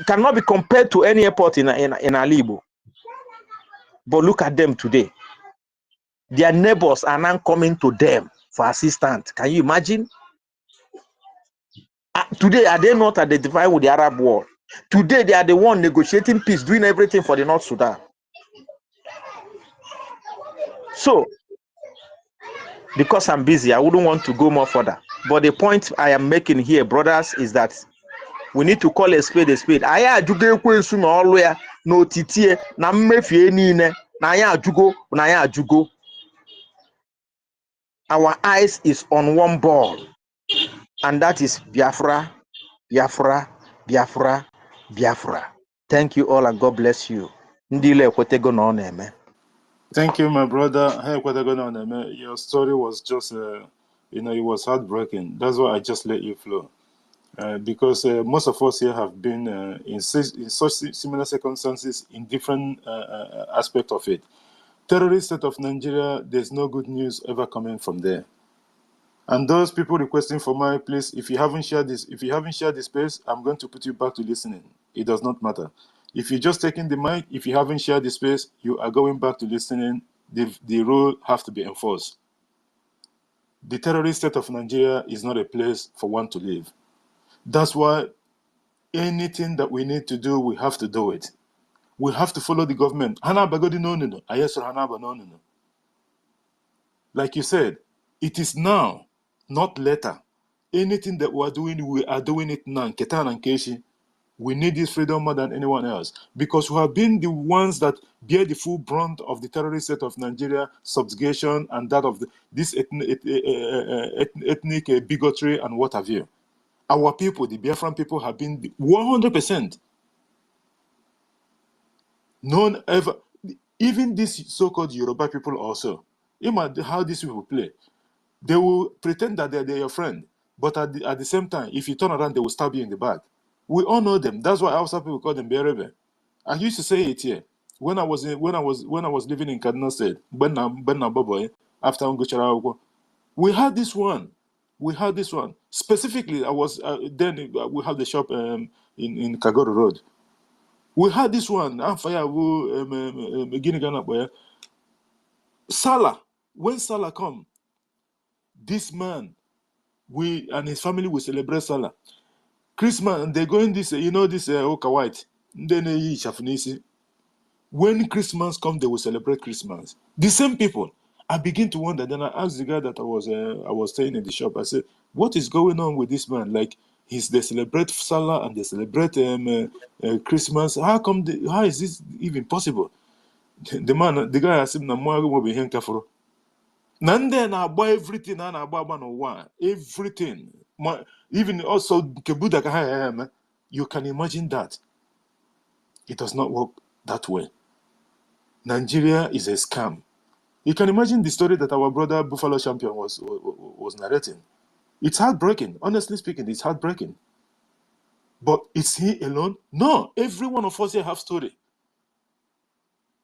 cannot be compared to any airport in Alibo. But look at them today. Their neighbors are now coming to them for assistance. Can you imagine? Today, are they not identified with the Arab world? Today, they are the one negotiating peace, doing everything for the North Sudan. So, because I'm busy, I wouldn't want to go more further. But the point I am making here, brothers, is that we need to call a spade a spade. Aya ajugo ekwensu na olu ya na otitie na mmefie niile na aya ajugo na aya ajugo. Our eyes is on one ball, and that is Biafra, Biafra, Biafra, Biafra. Thank you all and God bless you. Ndile ekwetego na ọ na-eme. Thank you, my brother. Hey, what going on, man? Your story was just, it was heartbreaking. That's why I just let you flow. Because most of us here have been in such similar circumstances in different aspects of it. Terrorist state of Nigeria, there's no good news ever coming from there. And those people requesting for my please, if you haven't shared this space, I'm going to put you back to listening. It does not matter. If you're just taking the mic, if you haven't shared the space, you are going back to listening. The rule have to be enforced. The terrorist state of Nigeria is not a place for one to live. That's why anything that we need to do, we have to do it. We have to follow the government. Like you said, it is now, not later. Anything that we are doing it now. Ketan and Keshi, we need this freedom more than anyone else, because we have been the ones that bear the full brunt of the terrorist state of Nigeria subjugation and that of this ethnic bigotry and what have you. Our people, the Biafran people, have been 100%. None ever, even these so-called Yoruba people also, imagine how these people play. They will pretend that they're your friend, but at the same time, if you turn around, they will stab you in the back. We all know them. That's why outside people call them Berebe. I used to say it here when I was living in Kaduna State. After Unguchara, we had this one. Specifically, I was then we had the shop in Kagoro Road. We had this one. Salah. When Salah come, this man, we and his family will celebrate Salah. Christmas, and they go in this, this Oka White. When Christmas comes, they will celebrate Christmas. The same people. I begin to wonder. Then I asked the guy that I was staying in the shop. I said, "What is going on with this man? Like, they celebrate Salah and they celebrate Christmas. How is this even possible?" The guy asked him, Nande na agba everything na agba no one. Everything. Even also Kebuda, you can imagine that. It does not work that way. Nigeria is a scam. You can imagine the story that our brother Buffalo Champion was narrating. It's heartbreaking. Honestly speaking, it's heartbreaking. But is he alone? No. Every one of us here have story.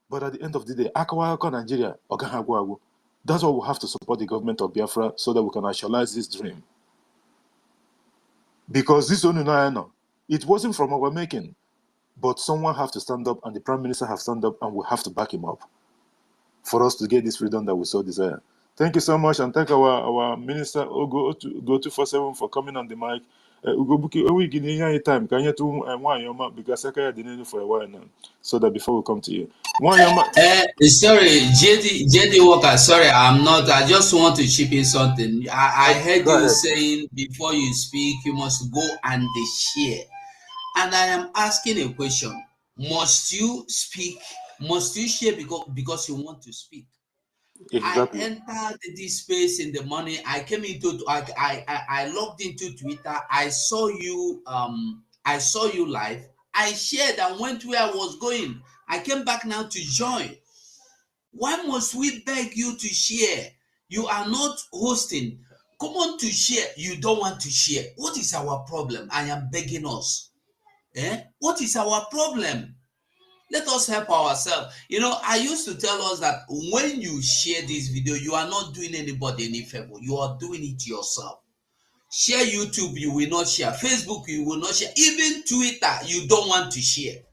But at the end of the day, Akawaka Nigeria, Ogahagwago. That's why we have to support the government of Biafra so that we can actualize this dream. Because this Onunayano, it wasn't from our making, but someone have to stand up, and the Prime Minister have stand up, and we have to back him up for us to get this freedom that we so desire. Thank you so much, and thank our Minister Ogo 247 for coming on the mic. Ugo Buki, we give you time. Can you do one yoma because I didn't for a while now, so that before we come to you, one yoma. Sorry, JD Walker. Sorry, I'm not. I just want to chip in something. I heard you saying before you speak, you must go and share. And I am asking a question: must you speak? Must you share because you want to speak? Exactly. I entered this space in the morning. I came into I logged into Twitter. I saw you live. I shared and went where I was going. I came back now to join. Why must we beg you to share? You are not hosting. Come on to share. You don't want to share. What is our problem? I am begging us. What is our problem? Let us help ourselves. I used to tell us that when you share this video, you are not doing anybody any favor. You are doing it yourself. Share YouTube, you will not share. Facebook, you will not share. Even Twitter, you don't want to share.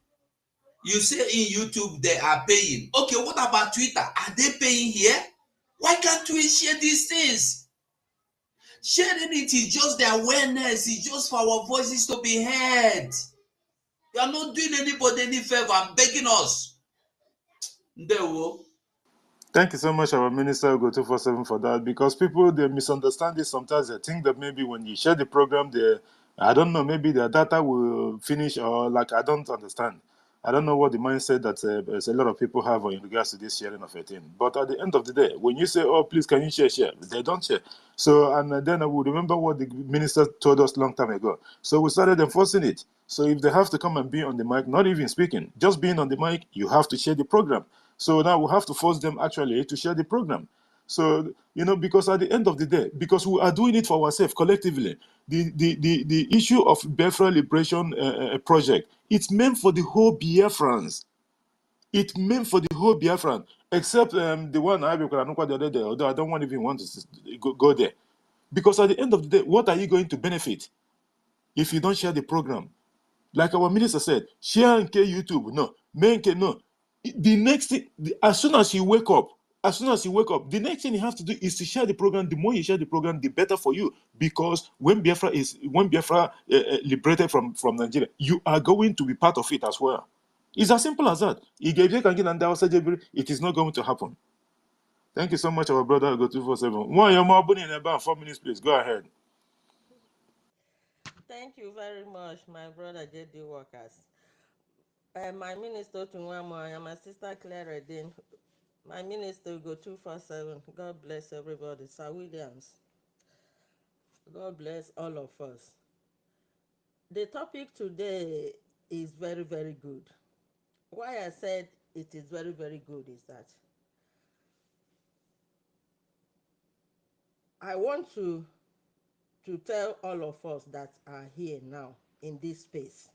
You say in YouTube, they are paying. Okay, what about Twitter? Are they paying here? Why can't we share these things? Sharing it is just the awareness. It's just for our voices to be heard. You are not doing anybody any favor. I'm begging us. Thank you so much, our minister, Go 247, for that. Because people, they misunderstand this sometimes. They think that maybe when you share the program, I don't know, maybe their data will finish, or like, I don't understand. I don't know what the mindset that a lot of people have in regards to this sharing of a thing. But at the end of the day, when you say, oh, please, can you share? They don't share. So, and then I would remember what the minister told us long time ago. So we started enforcing it. So if they have to come and be on the mic, not even speaking, just being on the mic, you have to share the program. So now we have to force them actually to share the program. So, because at the end of the day, because we are doing it for ourselves collectively, the issue of Biafra Liberation Project, it's meant for the whole Biafrans. It's meant for the whole Biafran, except the one I the other day, although I don't even want to go there. Because at the end of the day, what are you going to benefit if you don't share the program? Like our minister said, share and YouTube. No, no. The next thing, as soon as you wake up, the next thing you have to do is to share the program. The more you share the program, the better for you. Because when Biafra liberated from Nigeria, you are going to be part of it as well. It's as simple as that. It is not going to happen. Thank you so much, our brother. Go 247. 4 minutes, please. Go ahead. Thank you very much, my brother JD Workers. My minister Tunwamo, my sister Clara Dean, my minister Go 247. God bless everybody. Sir Williams. God bless all of us. The topic today is very, very good. Why I said it is very, very good is that I want to tell all of us that are here now in this space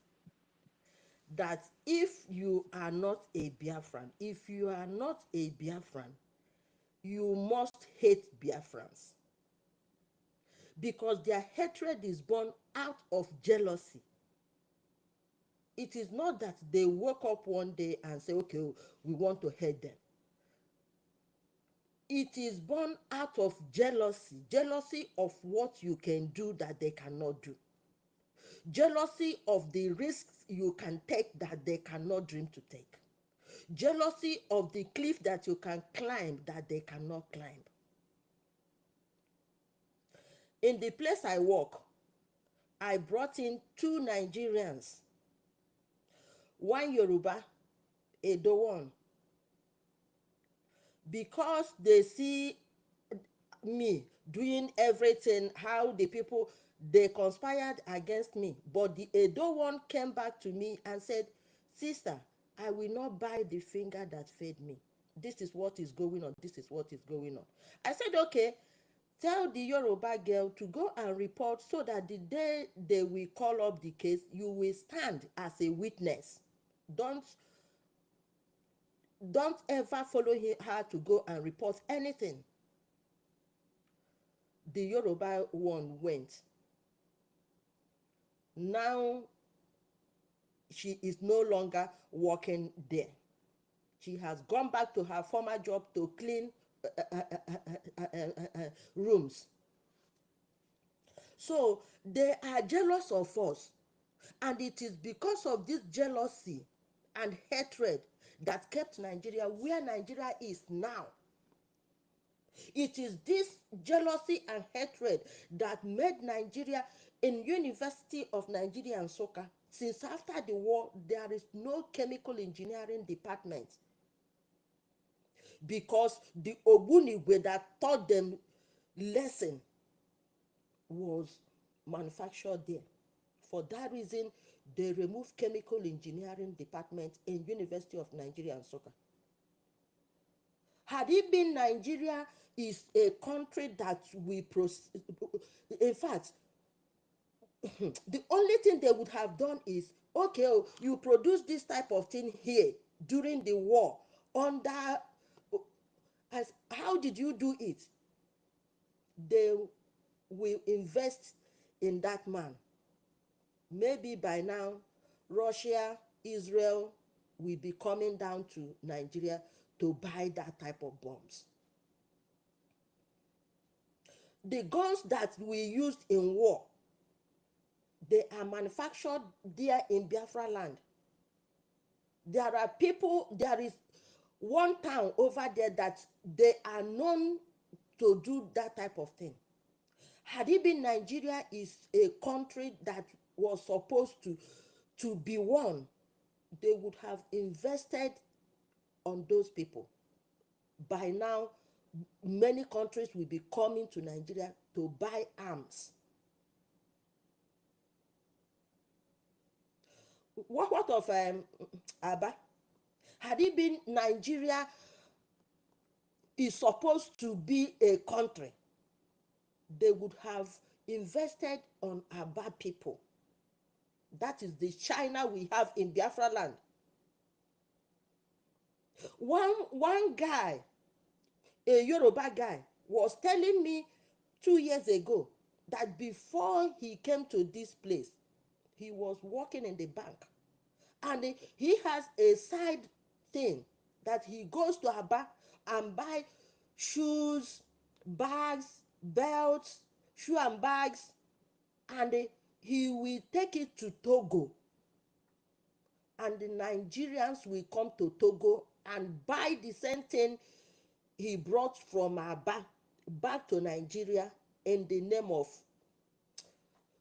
that if you are not a Biafran, you must hate Biafrans, because their hatred is born out of jealousy. It is not that they woke up one day and say, okay, we want to hate them. It is born out of jealousy of what you can do that they cannot do. Jealousy of the risks you can take that they cannot dream to take. Jealousy of the cliff that you can climb that they cannot climb. In the place I work, I brought in 2 Nigerians, one Yoruba, Edo one, because they see me doing everything, how the people, they conspired against me. But the Edo one came back to me and said, sister, I will not buy the finger that fed me. This is what is going on. This is what is going on. I said, okay, tell the Yoruba girl to go and report, so that the day they will call up the case, you will stand as a witness. Don't ever follow her to go and report anything. The Yoruba one went. Now she is no longer working there. She has gone back to her former job to clean rooms. So they are jealous of us. And it is because of this jealousy and hatred that kept Nigeria where Nigeria is now. It is this jealousy and hatred that made Nigeria, in University of Nigeria and Nsukka, since after the war, there is no chemical engineering department, because the Ogbunigwe that taught them lesson was manufactured there. For that reason, they removed chemical engineering department in University of Nigeria and Nsukka. Had it been Nigeria is a country that we in fact, the only thing they would have done is, okay, you produce this type of thing here during the war under, as how did you do it? They will invest in that man. Maybe by now, Russia, Israel will be coming down to Nigeria to buy that type of bombs. The guns that we used in war, they are manufactured there in Biafra land. There are people, there is one town over there that they are known to do that type of thing. Had it been Nigeria is a country that was supposed to be one, they would have invested on those people. By now, many countries will be coming to Nigeria to buy arms. What of Aba? Had it been Nigeria is supposed to be a country, they would have invested on Aba people. That is the China we have in Biafra land. One guy, a Yoruba guy, was telling me 2 years ago that before he came to this place, he was working in the bank. And he has a side thing that he goes to Aba and buy shoes, bags, belts, shoe and bags, and he will take it to Togo. And the Nigerians will come to Togo and buy the same thing he brought from Aba back to Nigeria in the name of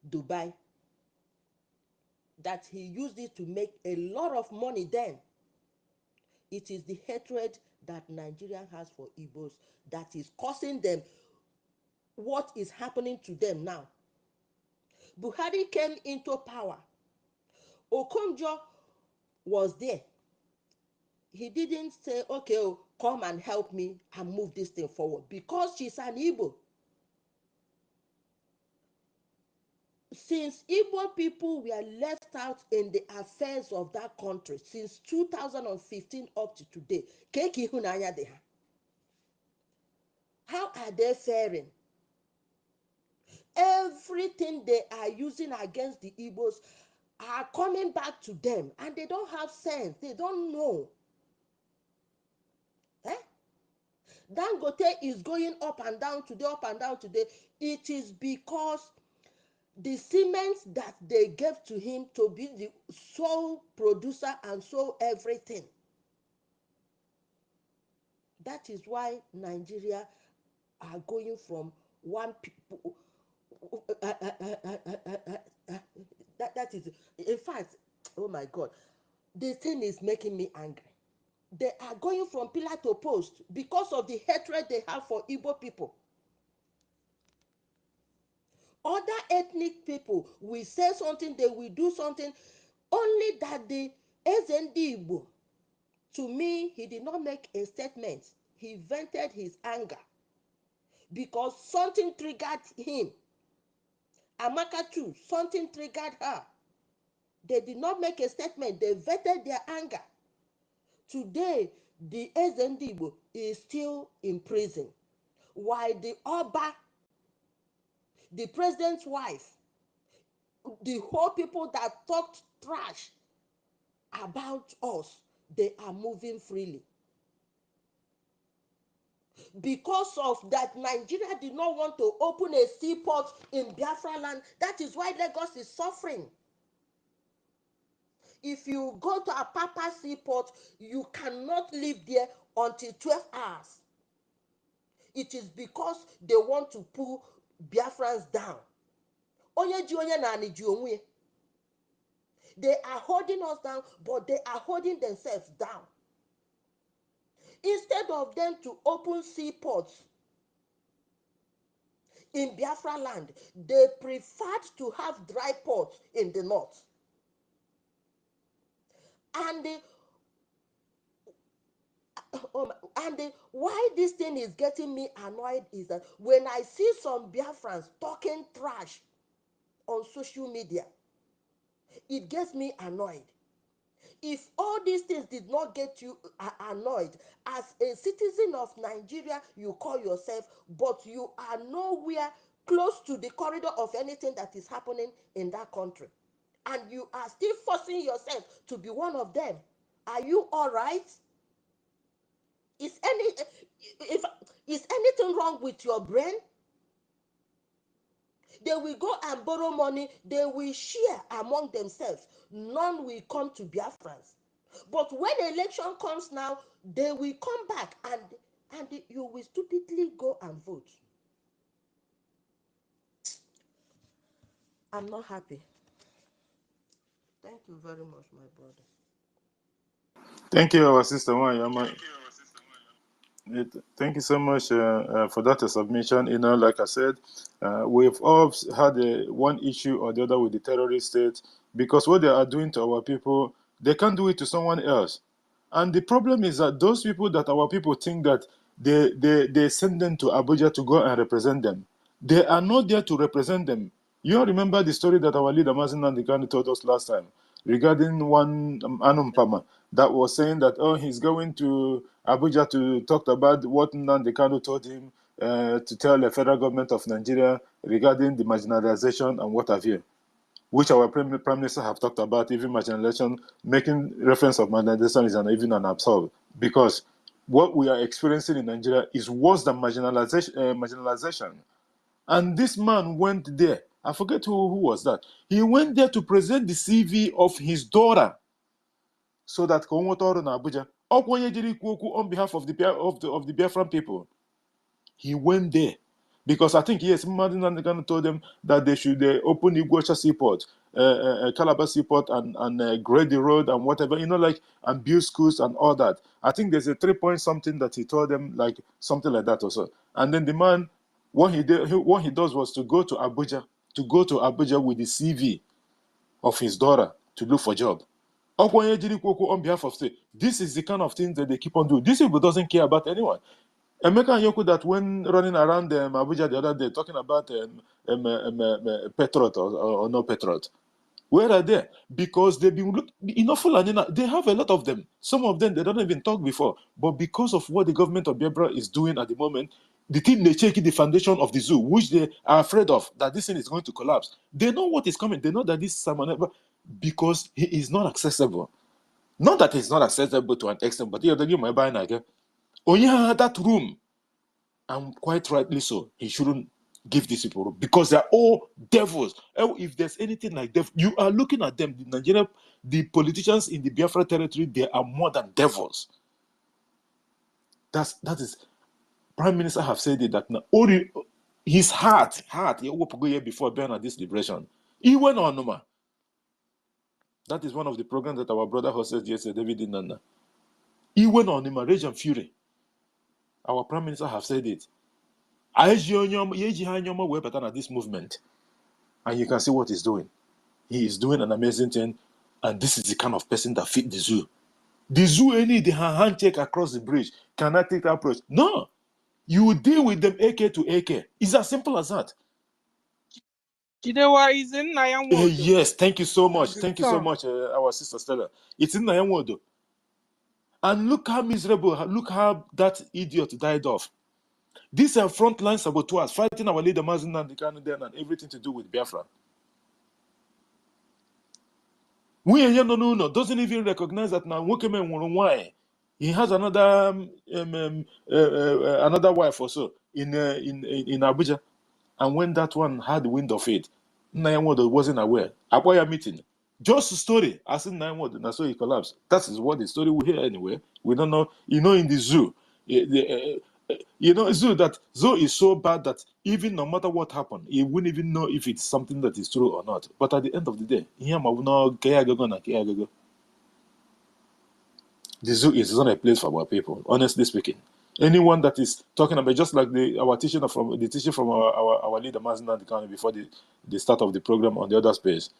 Dubai. That he used it to make a lot of money then. It is the hatred that Nigeria has for Igbos that is causing them what is happening to them now. Buhari came into power. Okonjo was there. He didn't say, okay, come and help me and move this thing forward, because she's an Igbo. Since Igbo people were left out in the affairs of that country since 2015 up to today, how are they faring? Everything they are using against the Igbos are coming back to them, and they don't have sense. They don't know. Dangote is going up and down today, up and down today. It is because the cement that they gave to him to be the sole producer and sole everything. That is why Nigeria are going from one people. That is, in fact, oh my God, the thing is making me angry. They are going from pillar to post because of the hatred they have for Igbo people. Other ethnic people will say something, they will do something, only that the Ezendi Igbo, to me, he did not make a statement. He vented his anger because something triggered him. Amaka too, something triggered her. They did not make a statement. They vented their anger. Today, the Ezendi Igbo is still in prison, while the Oba, the president's wife, the whole people that talked trash about us, they are moving freely. Because of that, Nigeria did not want to open a seaport in Biafra land. That is why Lagos is suffering. If you go to Apapa seaport, you cannot live there until 12 hours. It is because they want to pull Biafrans down. They are holding us down, but they are holding themselves down. Instead of them to open seaports in Biafra land, they preferred to have dry ports in the north. And why this thing is getting me annoyed is that when I see some Biafrans talking trash on social media, it gets me annoyed. If all these things did not get you annoyed, as a citizen of Nigeria, you call yourself, but you are nowhere close to the corridor of anything that is happening in that country, and you are still forcing yourself to be one of them. Are you all right? Is anything wrong with your brain? They will go and borrow money, they will share among themselves. None will come to Biafrans. But when the election comes now, they will come back and you will stupidly go and vote. I'm not happy. Thank you very much, my brother. Thank you, our sister. Thank you so much for that submission. You know, like I said, we've all had one issue or the other with the terrorist state, because what they are doing to our people, they can't do it to someone else. And the problem is that those people that our people think that they send them to Abuja to go and represent them, they are not there to represent them. You all remember the story that our leader Mazin Nandikani told us last time regarding one Anumpama that was saying that, oh, he's going to Abuja to talk about what Nandikano told him to tell the federal government of Nigeria regarding the marginalization and what have you, which our Prime Minister have talked about. Even marginalization, making reference of marginalization is even an absurd, because what we are experiencing in Nigeria is worse than marginalization. And this man went there. I forget who was that. He went there to present the CV of his daughter, so that Konwotoro na Abuja, on behalf of the Biafran people. He went there because I think, yes, Madin Nandekano told them that they should open OGOJA seaport, Calabar seaport, and grade the road and whatever, you know, like, and build schools and all that. I think there's a 3-point something that he told them, like something like that also. And then the man, what he does was to go to Abuja with the CV of his daughter to look for a job. On behalf of state. This is the kind of things that they keep on doing. This people doesn't care about anyone. Emeka and Yoko, that when running around Abuja the other day talking about Petrot or no Petrot, where are they? Because they've been enough. They have a lot of them. Some of them they don't even talk before, but because of what the government of Biafra is doing at the moment, the thing they check the foundation of the zoo, which they are afraid of, that this thing is going to collapse. They know what is coming. They know that this is someone, because he is not accessible. Not that he's not accessible to an extent, but you're my buying again. Oh yeah, that room. And quite rightly so, he shouldn't give these people room, because they're all devils. Oh, if there's anything like devil, you are looking at them. The Nigeria, the politicians in the Biafra territory, they are more than devils. That is, Prime Minister have said it, that now, his heart, he will go here before Bernard this liberation. He went on, Noma. That is one of the programs that our brother hosted yesterday, David Inanna. He went on him, rage and fury. Our Prime Minister have said it. At this movement, and you can see what he's doing. He is doing an amazing thing, and this is the kind of person that fit the zoo. The zoo any the handshake across the bridge cannot take that approach. No, you deal with them AK to AK. It's as simple as that. Kidewa is in Nayanwodo. Yes, thank you so much. Thank you so much, our sister Stella. It's in Nayanwodo. And look how miserable, look how that idiot died off. These are frontline saboteurs fighting our leader Mazin Nandekano then, and everything to do with Biafra. No, doesn't even recognize that now. Why? He has another another wife also in Abuja, and when that one had the wind of it, Nayanwodo wasn't aware. Aboya meeting, just a story. As in Nayanwodo, and so he collapsed. That is what the story we hear anyway. We don't know. You know, in the zoo, zoo is so bad that even no matter what happened, you wouldn't even know if it's something that is true or not. But at the end of the day, the zoo is not a place for our people, honestly speaking. Anyone that is talking about, just like our teaching from our leader Mazin Nandekano before the start of the program on the other space,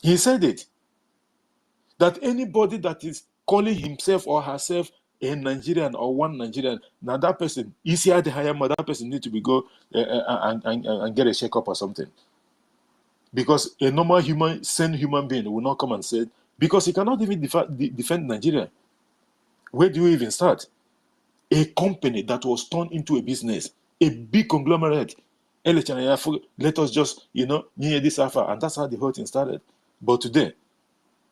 he said it, that anybody that is calling himself or herself a Nigerian or one Nigerian, now that person, that person need to be go and get a checkup or something. Because a normal sane human being will not come and say, because he cannot even defend Nigeria. Where do you even start? A company that was turned into a business, a big conglomerate. Let us just, near this alpha, and that's how the whole thing started. But today,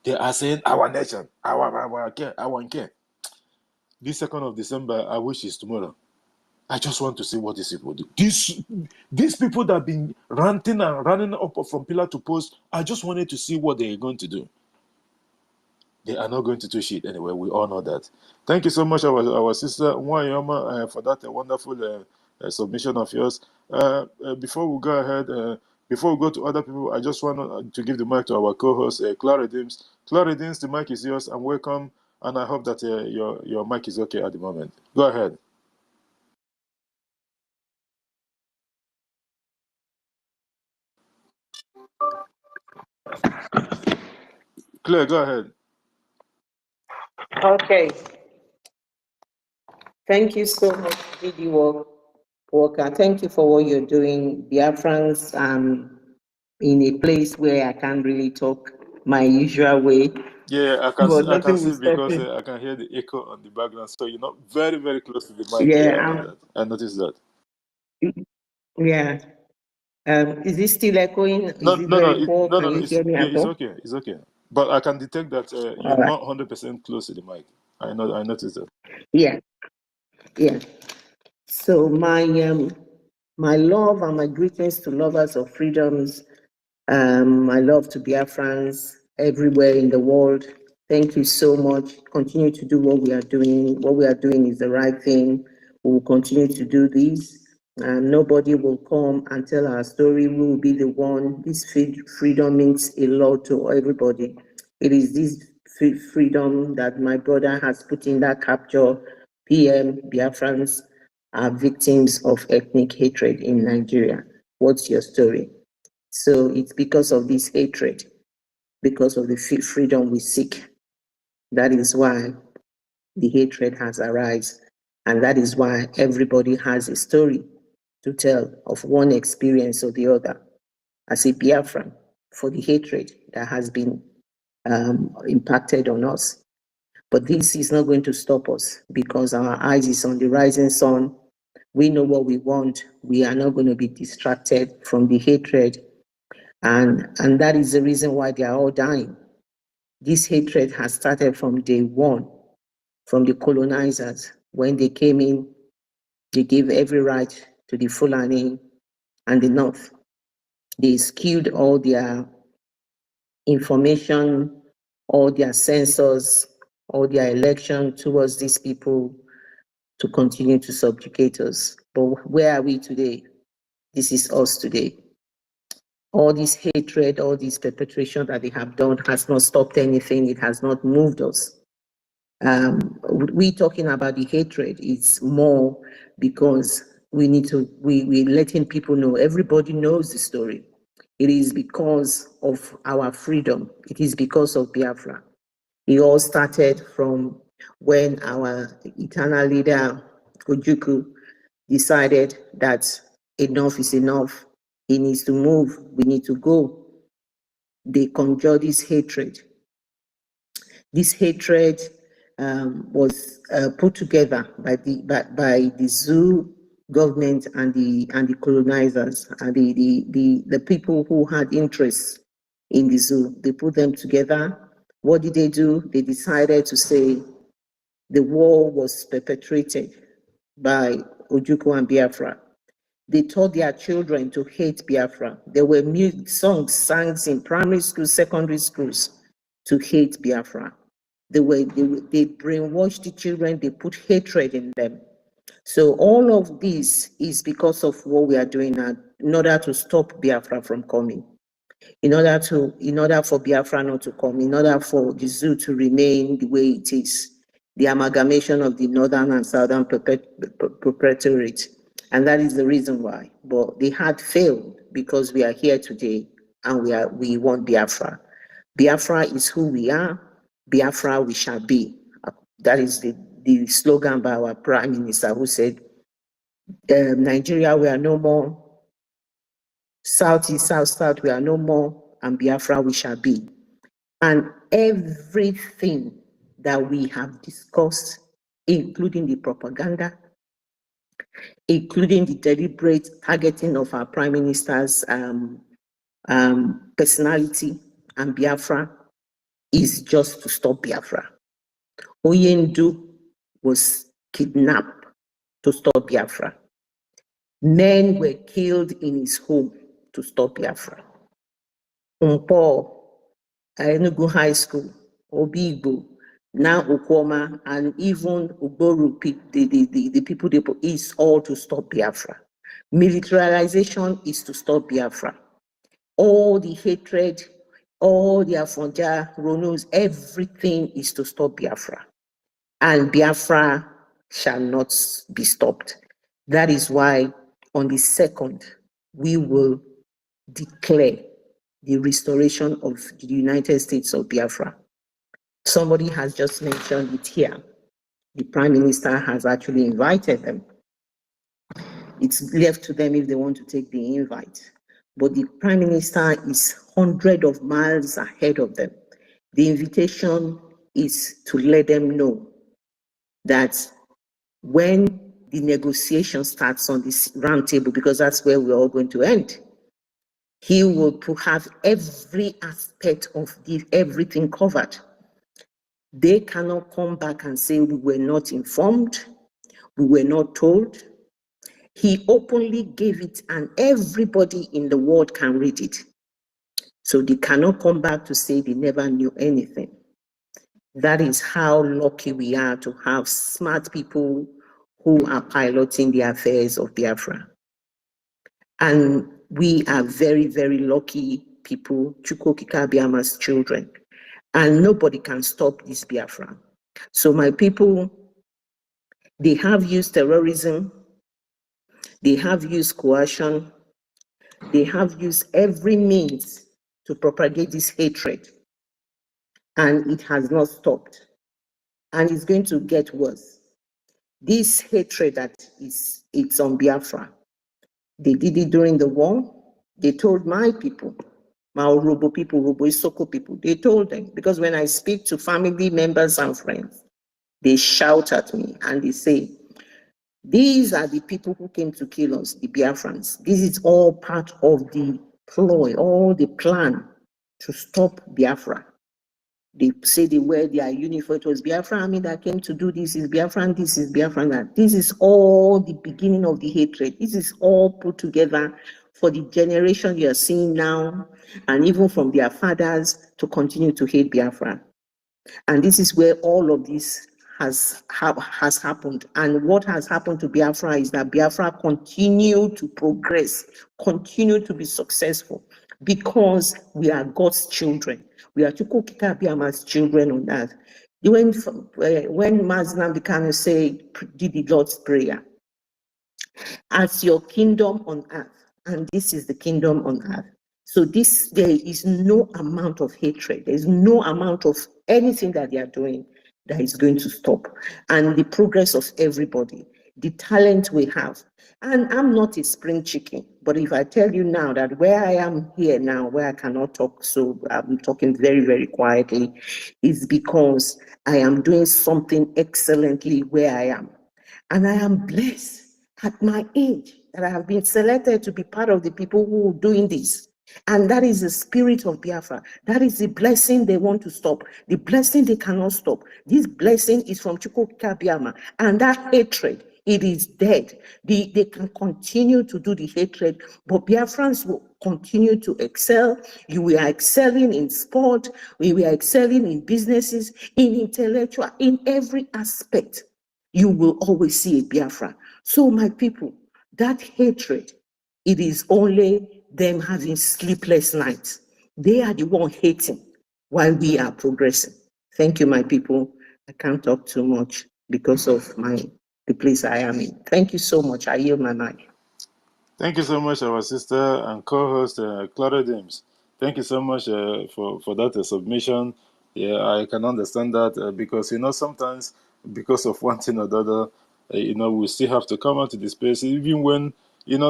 they are saying our nation, our care. This 2nd of December, I wish it's tomorrow. I just want to see what these people do. These people that have been ranting and running up from pillar to post, I just wanted to see what they're going to do. They are not going to do shit anyway. We all know that. Thank you so much, our sister Nwayoma, for that wonderful submission of yours. Before we go ahead, before we go to other people, I just want to give the mic to our co-host, Clara Dims. Clara Dims, the mic is yours, and welcome. And I hope that your mic is okay at the moment. Go ahead. Claire, go ahead. Okay. Thank you so much, BD Walker. Thank you for what you're doing. Biafrans, in a place where I can't really talk my usual way. Yeah, I can see because I can hear the echo on the background. So you're not very, very close to the mic. Yeah, I noticed that. Yeah. Is it still echoing? No, Is it very poor? Can you It's, hear me yeah, at it's all? okay. It's okay. But I can detect that you're All right. not 100% close to the mic. I noticed that. Yeah. So my love and my greetings to lovers of freedoms. My love to Biafrans everywhere in the world. Thank you so much. Continue to do what we are doing. What we are doing is the right thing. We will continue to do this. Nobody will come and tell our story. We will be the one. This freedom means a lot to everybody. It is this freedom that my brother has put in that capture. PM Biafrans are victims of ethnic hatred in Nigeria. What's your story? So it's because of this hatred, because of the freedom we seek. That is why the hatred has arisen. And that is why everybody has a story to tell of one experience or the other as a Biafran for the hatred that has been impacted on us. But this is not going to stop us because our eyes is on the rising sun. We know what we want. We are not going to be distracted from the hatred. And that is the reason why they are all dying. This hatred has started from day one, from the colonizers. When they came in, they gave every right to the Fulani and the North. They skewed all their information, all their censors, all their election towards these people to continue to subjugate us. But where are we today? This is us today. All this hatred, all this perpetration that they have done has not stopped anything. It has not moved us. We talking about the hatred. It's more because we need to, we letting people know. Everybody knows the story. It is because of our freedom. It is because of Biafra. It all started from when our eternal leader, Ojukwu, decided that enough is enough. He needs to move. We need to go. They conjure this hatred. This hatred was put together by the zoo government and the colonizers and the people who had interests in the zoo. They put them together. What did they do? They decided to say the war was perpetrated by Ojukwu and Biafra. They taught their children to hate Biafra. There were songs sung in primary schools, secondary schools to hate Biafra. They brainwashed the children, they put hatred in them. So all of this is because of what we are doing now in order to stop Biafra from coming. In order for Biafra not to come, in order for the zoo to remain the way it is, the amalgamation of the northern and southern protectorate. And that is the reason why. But they had failed because we are here today and we want Biafra. Biafra is who we are. Biafra we shall be. That is the slogan by our Prime Minister who said, Nigeria, we are no more. Southeast, South, we are no more. And Biafra we shall be. And everything that we have discussed, including the propaganda, including the deliberate targeting of our Prime Minister's personality and Biafra, is just to stop Biafra. Oyendu was kidnapped to stop Biafra. Men were killed in his home to stop Biafra. Umpo, Enugu High School, Obigbo, now Okwoma, and even Ugboru, the people they put, is all to stop Biafra. Militarization is to stop Biafra. All the hatred, all the Afonja, Ronos, everything is to stop Biafra. And Biafra shall not be stopped. That is why on the 2nd, we will declare the restoration of the United States of Biafra. Somebody has just mentioned it here. The Prime Minister has actually invited them. It's left to them if they want to take the invite. But the Prime Minister is hundreds of miles ahead of them. The invitation is to let them know that when the negotiation starts on this round table, because that's where we're all going to end, he will have every aspect of everything covered. They cannot come back and say we were not informed, we were not told. He openly gave it and everybody in the world can read it. So they cannot come back to say they never knew anything. That is how lucky we are to have smart people who are piloting the affairs of Biafra. And we are very, very lucky people, Chukwokika Biama's children. And nobody can stop this Biafra. So my people, they have used terrorism, they have used coercion, they have used every means to propagate this hatred. And it has not stopped. And it's going to get worse. This hatred that it's on Biafra, they did it during the war. They told my people, my Orobo people, Orobo Isoko people, they told them, because when I speak to family members and friends, they shout at me and they say, these are the people who came to kill us, the Biafrans. This is all part of the ploy, all the plan to stop Biafra. They say they wear their uniform. It was Biafra army that came to do this, is Biafran, this is Biafran that. This is all the beginning of the hatred. This is all put together for the generation you are seeing now, and even from their fathers to continue to hate Biafra. And this is where all of this has happened. And what has happened to Biafra is that Biafra continue to progress, continue to be successful, because we are God's children. We are Chukwukika Biama's children on that. When Mazlam Bikano said, did the Lord's Prayer, as your kingdom on earth, and this is the kingdom on earth. So there is no amount of hatred, there is no amount of anything that they are doing that is going to stop. And the progress of everybody, the talent we have. And I'm not a spring chicken, but if I tell you now that where I am here now, where I cannot talk, so I'm talking very, very quietly, is because I am doing something excellently where I am. And I am blessed at my age that I have been selected to be part of the people who are doing this. And that is the spirit of Biafra. That is the blessing they want to stop. The blessing they cannot stop. This blessing is from Chukwukika Biama. And that hatred, it is dead. They can continue to do the hatred, but Biafrans will continue to excel. We are excelling in sport. We are excelling in businesses, in intellectual, in every aspect. You will always see a Biafra. So my people, that hatred, it is only them having sleepless nights. They are the one hating while we are progressing. Thank you, my people. I can't talk too much because of the place I am in. Thank you so much. I yield my mic. Thank you so much, our sister and co-host, Clara James. Thank you so much for that submission. Yeah, I can understand that because, sometimes because of one thing or the other, we still have to come out to the space, even when,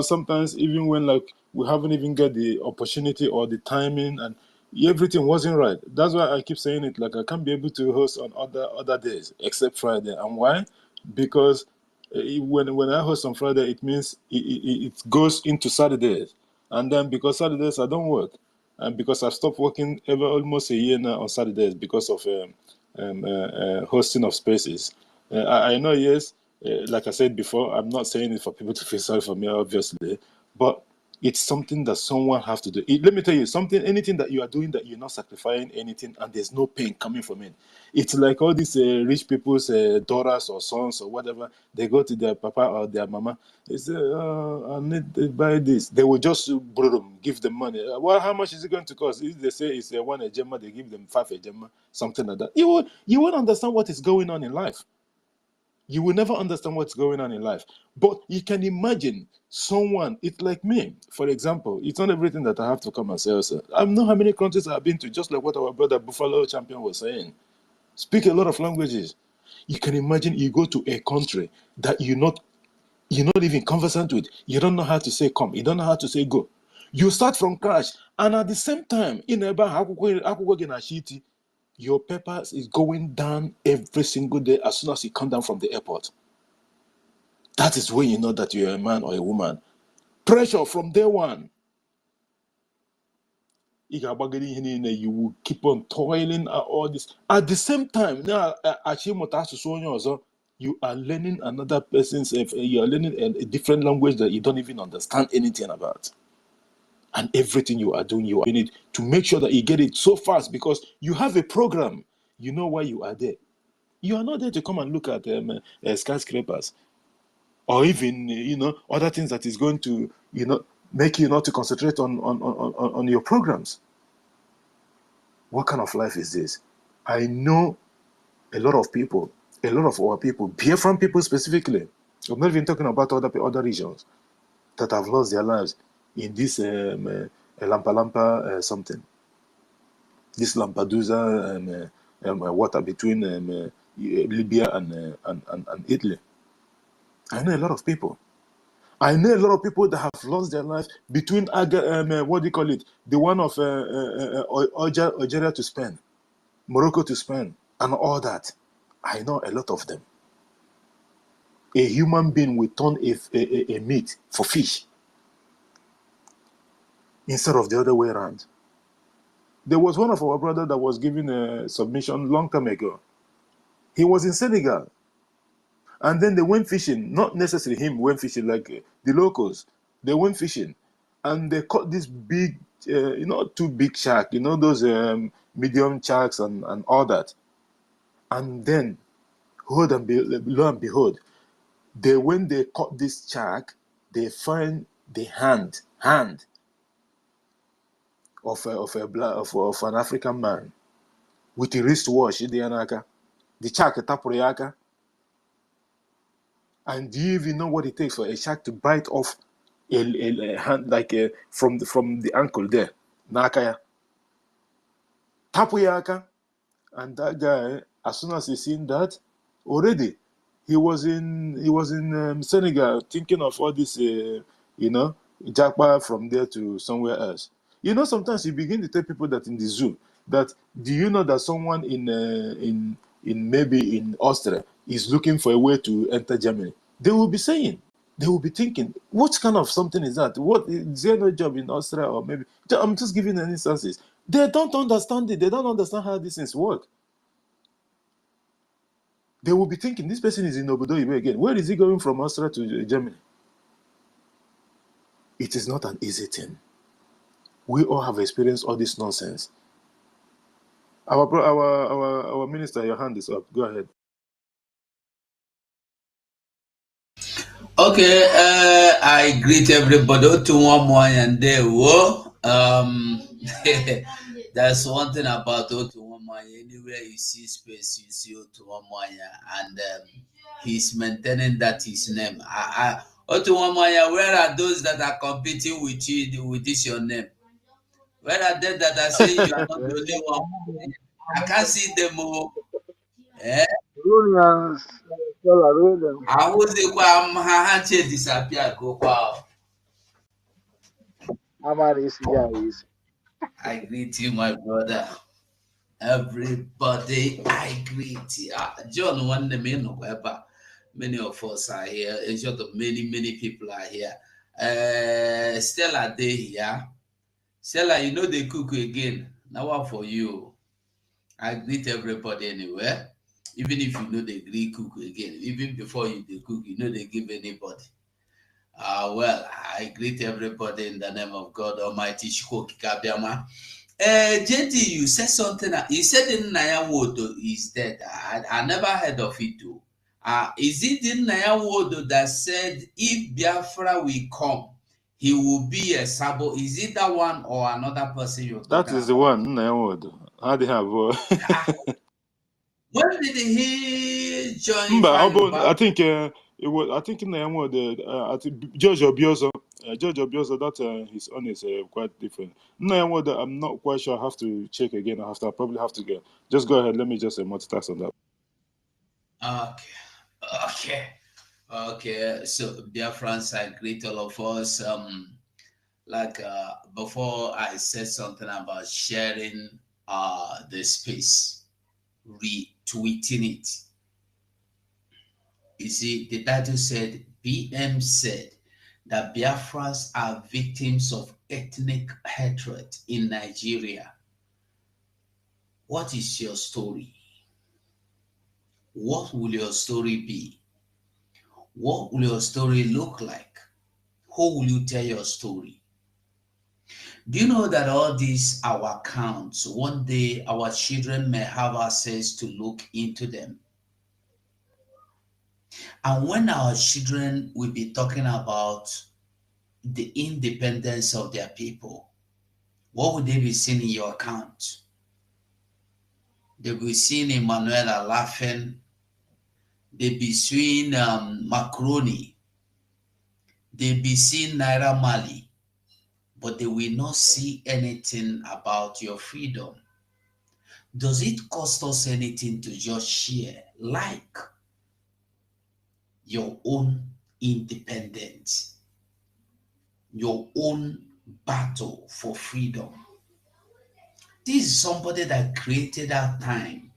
sometimes even when like we haven't even got the opportunity or the timing and everything wasn't right. That's why I keep saying it, like I can't be able to host on other days except Friday. And why? Because when I host on Friday, it means it goes into Saturdays. And then because Saturdays I don't work, and because I've stopped working almost a year now on Saturdays because of hosting of spaces. I know, yes, like I said before, I'm not saying it for people to feel sorry for me, obviously, but It's something that someone has to do. Let me tell you something, anything that you are doing that you're not sacrificing anything and there's no pain coming from it. It's like all these rich people's daughters or sons or whatever, they go to their papa or their mama, they say, I need to buy this. They will just give them money. Well, how much is it going to cost? If they say it's 1 ejema, they give them 5 ejema, something like that. You won't understand what is going on in life. You will never understand what's going on in life. But you can imagine someone, it's like me, for example. It's not everything that I have to come and say. Also, I know how many countries I've been to, just like what our brother Buffalo Champion was saying. Speak a lot of languages. You can imagine you go to a country that you're not even conversant with. You don't know how to say come. You don't know how to say go. You start from crash. And at the same time, your papers is going down every single day as soon as you come down from the airport. That is when you know that you're a man or a woman. Pressure from day one. You will keep on toiling at all this. At the same time, now you are learning another person's, you are learning a different language that you don't even understand anything about. And everything you are doing it to make sure that you get it so fast because you have a program. You know why you are there. You are not there to come and look at skyscrapers or even, other things that is going to, make you not to concentrate on your programs. What kind of life is this? I know a lot of our people, Biafran people specifically, I'm not even talking about other regions that have lost their lives in this Lampa something. This Lampedusa water between Libya and Italy. I know a lot of people. I know a lot of people that have lost their life between what do you call it? The one of Algeria to Spain, Morocco to Spain, and all that. I know a lot of them. A human being will turn a meat for fish instead of the other way around. There was one of our brothers that was given a submission long time ago. He was in Senegal. And then they went fishing. Not necessarily him went fishing, like the locals. They went fishing. And they caught this big, two big shark, those medium sharks and all that. And then, lo and behold, when they caught this shark, they find the hand of an African man with a wristwatch. The shark tapuriaka. And do you even know what it takes for a shark to bite off a hand from the ankle there? Nakaya. Tapuyaka. And that guy, as soon as he seen that, already he was in Senegal thinking of all this jackpot from there to somewhere else. Sometimes you begin to tell people that in the zoo that, do you know that someone in maybe in Austria is looking for a way to enter Germany? They will be thinking, what kind of something is that? What is there no job in Austria? Or maybe I'm just giving an instances. They don't understand it. They don't understand how these things work. They will be thinking, this person is in Obodo again. Where is he going from Austria to Germany? It is not an easy thing. We all have experienced all this nonsense. Our minister, your hand is up. Go ahead. Okay, I greet everybody to one more and there. That's one thing about Otuwamanya. Anywhere you see space, you see Otuwamanya, and he's maintaining that his name. Otuwamanya, where are those that are competing with you with this your name? Where are they that are saying you are not the only one? I can't see them all. Eh? I was the disappear go wow. I greet you, my brother. Everybody, I greet you. John, one the main whoever. Many of us are here. In short, many people are here. Stella, they here. Stella, you know they cook again. Now what for you? I greet everybody anywhere. Even if you know they cook again, even before you they cook, you know they give anybody. Well, I greet everybody in the name of God Almighty. JT, you said something. You said in Nayawodo is dead. I never heard of it too. Is it in Nayawodo that said if Biafra will come, he will be a sabo? Is it that one or another person you're talking about? That is the one. Nayawodo. How they have. When did he join? I think it was. I think in Nayawodo. I think George Obiozo. George Obiozo. That his own is quite different. Nayawodo. I'm not quite sure. I have to check again. I probably have to get. Just go ahead. Let me just multitask on that. Okay. So dear friends, I greet all of us. Before I said something about sharing the space, retweeting it. You see, the title said, BM said that Biafrans are victims of ethnic hatred in Nigeria. What is your story? What will your story be? What will your story look like? Who will you tell your story? Do you know that all these our accounts, one day our children may have access to look into them? And when our children will be talking about the independence of their people, what would they be seeing in your account? They'll be seeing Emanuela laughing. They'll be seeing Macaroni. They'll be seeing Naira Mali. But they will not see anything about your freedom. Does it cost us anything to just share, like your own independence, your own battle for freedom? This is somebody that created that time,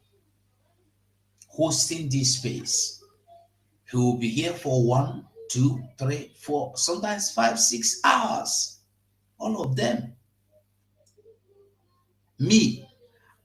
hosting this space. He will be here for 1, 2, 3, 4, sometimes 5, 6 hours. All of them. Me,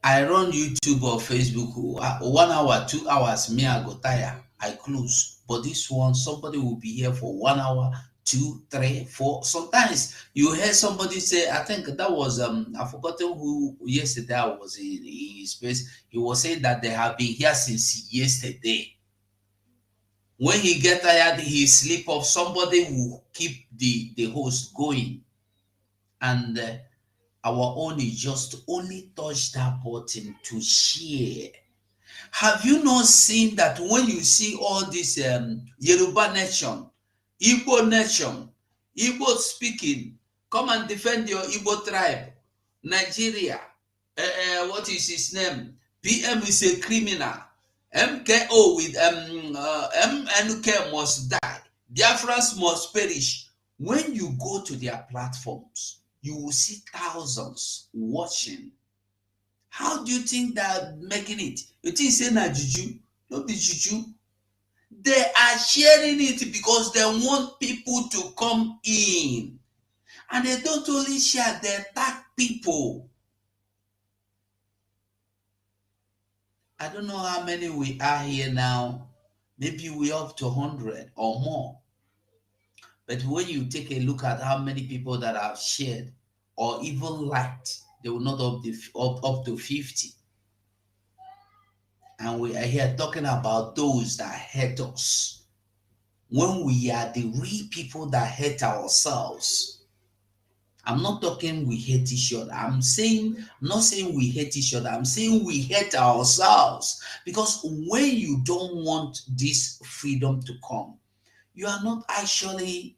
I run YouTube or Facebook 1 hour, 2 hours, me, I go tire, I close. But this one, somebody will be here for 1 hour, 2, 3, 4. Sometimes you hear somebody say, I think that was I've forgotten who yesterday I was in his space. He was saying that they have been here since yesterday. When he get tired, he sleep off. Somebody will keep the host going. And our own is just only touch that button to share. Have you not seen that when you see all this Yoruba nation, Igbo nation, Igbo speaking, come and defend your Igbo tribe, Nigeria, what is his name? PM is a criminal. MKO with MNK must die. Biafrans must perish. When you go to their platforms, you will see thousands watching. How do you think they're making it? You think it's not juju? Not be juju. They are sharing it because they want people to come in. And they don't only share, they tag people. I don't know how many we are here now. Maybe we're up to 100 or more. But when you take a look at how many people that have shared or even liked, they will not up to 50. And we are here talking about those that hate us. When we are the real people that hate ourselves. I'm not talking we hate each other. I'm not saying we hate each other. I'm saying we hate ourselves. Because when you don't want this freedom to come, you are not actually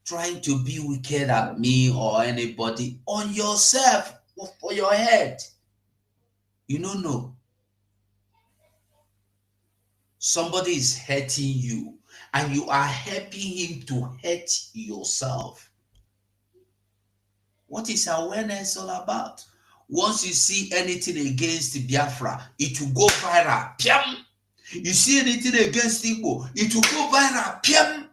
trying to be wicked at me or anybody, on yourself, for your head. You don't know. Somebody is hurting you and you are helping him to hurt yourself. What is awareness all about? Once you see anything against Biafra, it will go viral. Piam! You see anything against Igbo, it will go viral. Piam!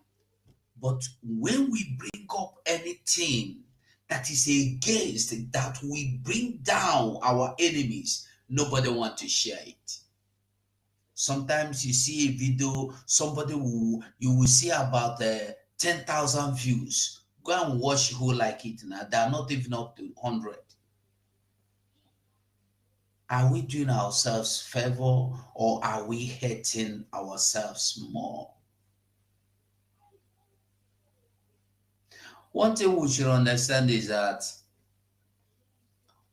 But when we bring up anything that is against, that we bring down our enemies, nobody wants to share it. Sometimes you see a video, you will see about 10,000 views. Go and watch who like it now. They are not even up to 100. Are we doing ourselves favor or are we hurting ourselves more? One thing we should understand is that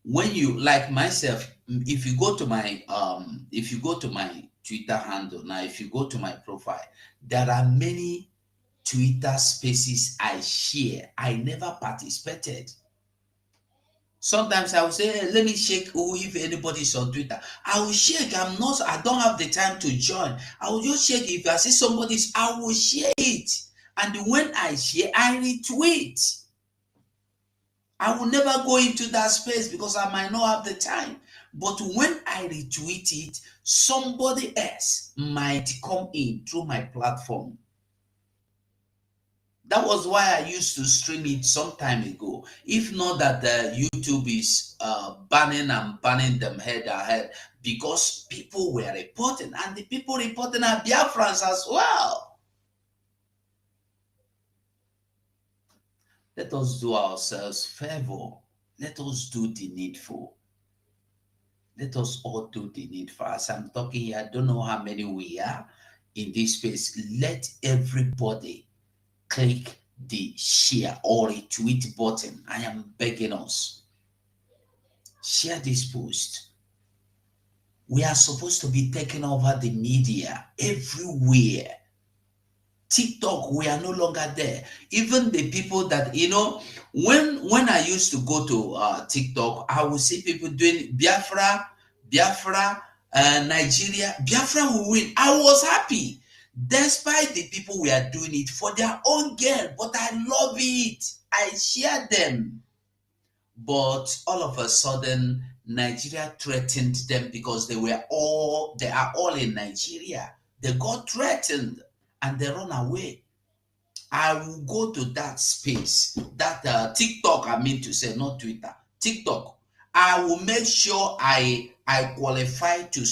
when you, like myself, if you go to my Twitter handle now, if you go to my profile, there are many Twitter spaces I share. I never participated. Sometimes I will say, hey, let me check if anybody's on Twitter. I will check. I don't have the time to join. I will just check. If I see somebody's, I will share it. And when I share, I retweet. I will never go into that space because I might not have the time. But when I retweet it, somebody else might come in through my platform. That was why I used to stream it some time ago. If not that YouTube is banning them head ahead, because people were reporting, and the people reporting are Biafrans as well. Let us do ourselves favor. Let us do the needful. Let us all do the needful. As I'm talking here, I don't know how many we are in this space. Let everybody click the share or retweet button. I am begging us. Share this post. We are supposed to be taking over the media everywhere. TikTok, we are no longer there. Even the people that, you know, when I used to go to TikTok, I would see people doing Biafra, Nigeria, Biafra will win. I was happy. Despite the people we are doing it for their own gain, but I love it. I share them. But all of a sudden, Nigeria threatened them because they are all in Nigeria. They got threatened and they run away. I will go to that space, that TikTok, I mean to say, not Twitter, TikTok. I will make sure I qualify to